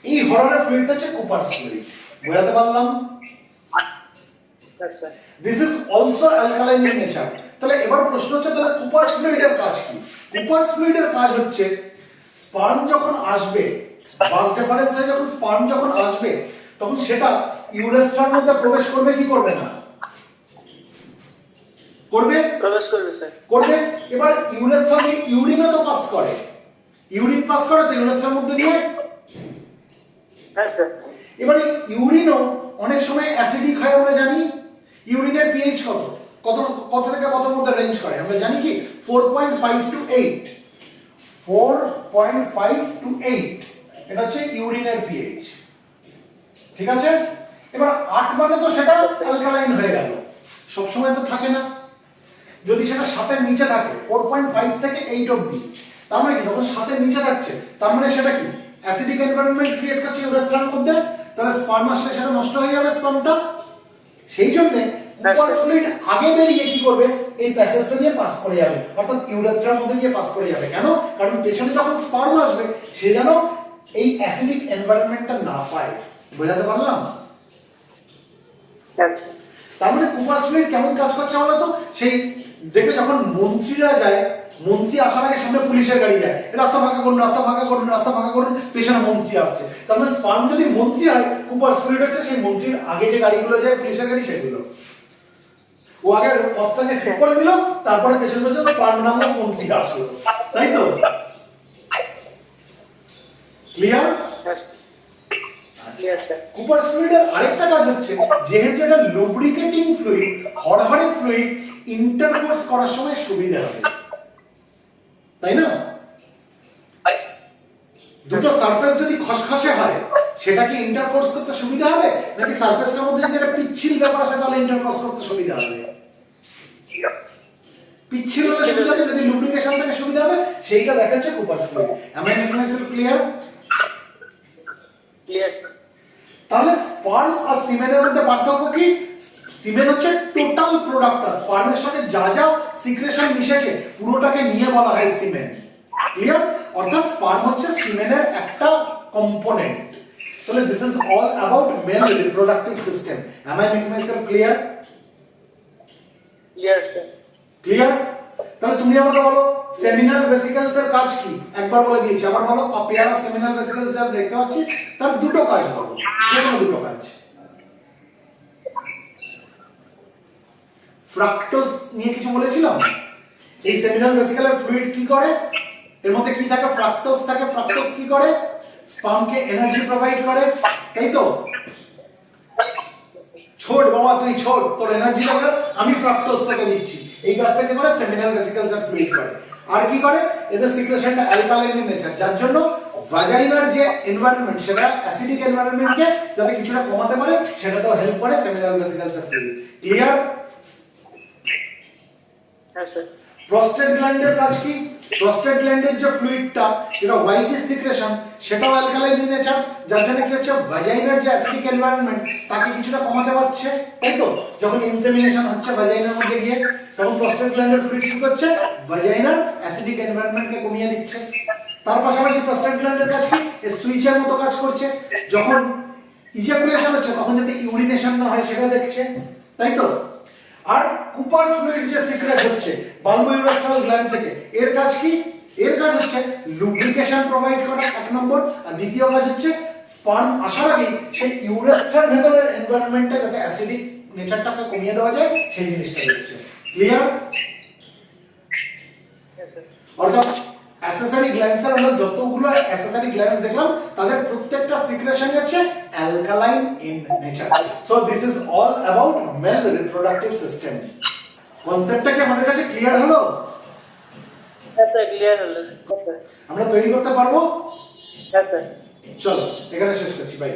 এই হড়হড়ে ফ্লুইডটা হচ্ছে কুপারস ফ্লুইড। বোঝাতে পারলাম? This is also alkaline in nature. তাহলে এবার প্রশ্ন হচ্ছে, তাহলে কুপারস ফ্লুইডের কাজ কি? কুপারস ফ্লুইডের কাজ হচ্ছে স্পার্ম যখন আসবে, বাস ডিফারেন্স হয়ে যখন স্পার্ম যখন আসবে, তখন সেটা ইউরেথ্রার মধ্যে প্রবেশ করবে কি করবে না? করবে, প্রবেশ করবে স্যার। করবে। এবার ইউরেথ্রা দিয়ে ইউরিনও তো পাস করে, ইউরিন পাস করে তো ইউরেথ্রার মধ্যে দিয়ে। হ্যাঁ স্যার। এবারে ইউরিনও অনেক সময় অ্যাসিডিক হয়, আমরা জানি। ইউরিনের পিএইচ কত থেকে কতর মধ্যে রেঞ্জ করে আমরা জানি কি? 4.5 টু 8, 4.5 টু 8, এটা হচ্ছে ইউরিনের পিএইচ, ঠিক আছে। এবার 8 মানে তো সেটা অ্যালকালাইন হয়ে গেল, সব সময় তো থাকে না। যদি সেটা 7 এর নিচে থাকে, 4.5 থেকে 8 অবধি, তার মানে কি? যখন 7 এর নিচে থাকছে, তার মানে সেটা কি? অ্যাসিডিক এনভায়রনমেন্ট ক্রিয়েট করছে ইউরেথ্রার মধ্যে, তাহলে স্পার্ম আসলে সেটা নষ্ট হয়ে যাবে স্পার্মটা। সেই জন্য কুপারস ফ্লুইড আগে বেরিয়ে কি করবে? এই প্যাসেজটা দিয়ে পাস করে যাবে, অর্থাৎ ইউরেথ্রার মধ্যে দিয়ে পাস করে যাবে। কেন? কারণ পেছনে যখন স্পার্ম আসবে, সে যেন এই অ্যাসিডিক এনভায়রনমেন্টটা না পায়। বোঝাতে পারলাম? তার মানে কুপারস ফ্লুইড কেমন কাজ করছে বলো তো? সেই দেখবে যখন মন্ত্রীরা যায়, মন্ত্রী আসার আগে সামনে পুলিশের গাড়ি যায়, রাস্তা ফাঁকা করুন, রাস্তা ফাঁকা করুন, রাস্তা ফাঁকা করুন, পেছনে মন্ত্রী আসছে। তার মানে স্পার্ম যদি মন্ত্রী হয়, কুপারস ফ্লুইড হচ্ছে সেই মন্ত্রীর আগে যে গাড়িগুলো যায়, পুলিশের গাড়ি, সেগুলো ও আগে পথটাকে ঠিক করে দিল, তারপরে পেছন পেছন স্পার্ম নামে মন্ত্রী আসলো, তাই তো? ক্লিয়ার? কুপারস ফ্লুইডের আরেকটা কাজ হচ্ছে, যেহেতু এটা লুব্রিকেটিং ফ্লুইড, হড়হড়ে ফ্লুইড, ইন্টারকোর্স করার সময় সুবিধা হবে, তাই না? দুটো সারফেস যদি খসখসে হয়, সেটা কি ইন্টারকোর্স করতে সুবিধা হবে, নাকি সারফেসটার মধ্যে যদি একটা পিচ্ছিল ব্যাপার আসে তাহলে ইন্টারকোর্স করতে সুবিধা হবে? পিচ্ছিল হলে সুবিধা হবে, যদি লুব্রিকেশন থেকে সুবিধা হবে, সেইটা দেখাচ্ছে Cooper's fluid. am I making myself clear? Clear. তাহলে স্পার্ম আর সিমেনের মধ্যে পার্থক্য কি? সিমেন হচ্ছে টোটাল প্রোডাক্টটা, স্পার্মের সাথে যা যা সিক্রেশন মিশেছে পুরোটাকে নিয়ে বলা হয় সিমেন। ক্লিয়ার? অর্থাৎ স্পার্ম হচ্ছে সিমেনের একটা কম্পোনেন্ট। তাহলে this is all about mail reproductive system. am I making myself clear? Clear sir. Clear? তাহলে তুমি আমাকে বলো সেমিনাল ভেসিকলস এর কাজ কি? একবার বলে দিয়েছি, আবার বলো। আ পেয়ার অফ সেমিনাল ভেসিকলস যা দেখতে পাচ্ছি, তার দুটো কাজ বলো, যে কোনো দুটো কাজ। ফ্রাক্টোজ নিয়ে কিছু বলেছিলাম। এই সেমিনাল ভেসিকলের ফ্লুইড কি করে? এর মধ্যে কি থাকে? ফ্রাক্টোজ থাকে। ফ্রাক্টোজ কি করে? স্পার্মকে এনার্জি প্রোভাইড করে, তাই তো? ছোট বাবা, তুই ছোট, তোর এনার্জি দরকার, আমি ফ্রাক্টোজ থেকে দিচ্ছি। এই কাজটা কি করে? সেমিনাল ভেসিকলস এর ফ্লুইড করে। আর কি করে? এদের সিক্রেশনটা অ্যালকালাইন ইন নেচার, যার জন্য ভাজাইনার যে এনভায়রনমেন্ট, সেটা অ্যাসিডিক এনভায়রনমেন্টকে যাতে কিছুটা কমাতে পারে, সেটাতেও হেল্প করে সেমিনাল ভেসিকলস এর ফ্লুইড। ক্লিয়ার? হ্যাঁ স্যার। প্রস্টেট গ্ল্যান্ডের কাজ কি? প্রস্টেট গ্ল্যান্ডের যে ফ্লুইডটা, যেটা হোয়াইটিশ সিক্রেশন, সেটাও অ্যালকালাইন ইন নেচার, যার জন্য কি হচ্ছে? ভাজাইনার যে অ্যাসিডিক এনভায়রনমেন্ট, তাকে কিছুটা কমাতে পারছে, তাই তো? যখন ইনসেমিনেশন হচ্ছে ভাজাইনার মধ্যে গিয়ে, তখন প্রস্টেট গ্ল্যান্ডের ফ্লুইড কি করছে? ভাজাইনার অ্যাসিডিক এনভায়রনমেন্টকে কমিয়ে দিচ্ছে। তার পাশাপাশি প্রস্টেট গ্ল্যান্ডের কাজ কি? এই সুইচের মতো কাজ করছে, যখন ইজাকুলেশন হচ্ছে তখন যাতে ইউরিনেশন না হয় সেটা দেখছে, তাই তো? আর কুপারস ফ্লুইড যে সিক্রেট হচ্ছে বাল্বো ইউরেথ্রাল গ্ল্যান্ড থেকে, এর কাজ কি? এর কাজ হচ্ছে হচ্ছে লুব্রিকেশন প্রোভাইড করা এক নম্বর, আর দ্বিতীয় কাজ হচ্ছে স্পার্ম আসার আগে সেই ইউরেথ্রার ভেতরের এনভায়রনমেন্টটা যাতে অ্যাসিডিক নেচারটাকে কমিয়ে দেওয়া যায় সেই জিনিসটা দেখছে। ক্লিয়ার? অর্থাৎ অ্যাসেসরি গ্ল্যান্ডস এর আমরা যতগুলো অ্যাসেসরি গ্ল্যান্ডস দেখলাম তাদের প্রত্যেকটা সিক্রেশন হচ্ছে alkaline in nature. So this is all about mail reproductive system. কনসেপ্টটা কি আমাদের কাছে ক্লিয়ার হলো? হ্যাঁ স্যার, ক্লিয়ার হলো স্যার। আমরা তৈরি করতে পারবো? হ্যাঁ স্যার। চলো এখানে শেষ করছি, বাই।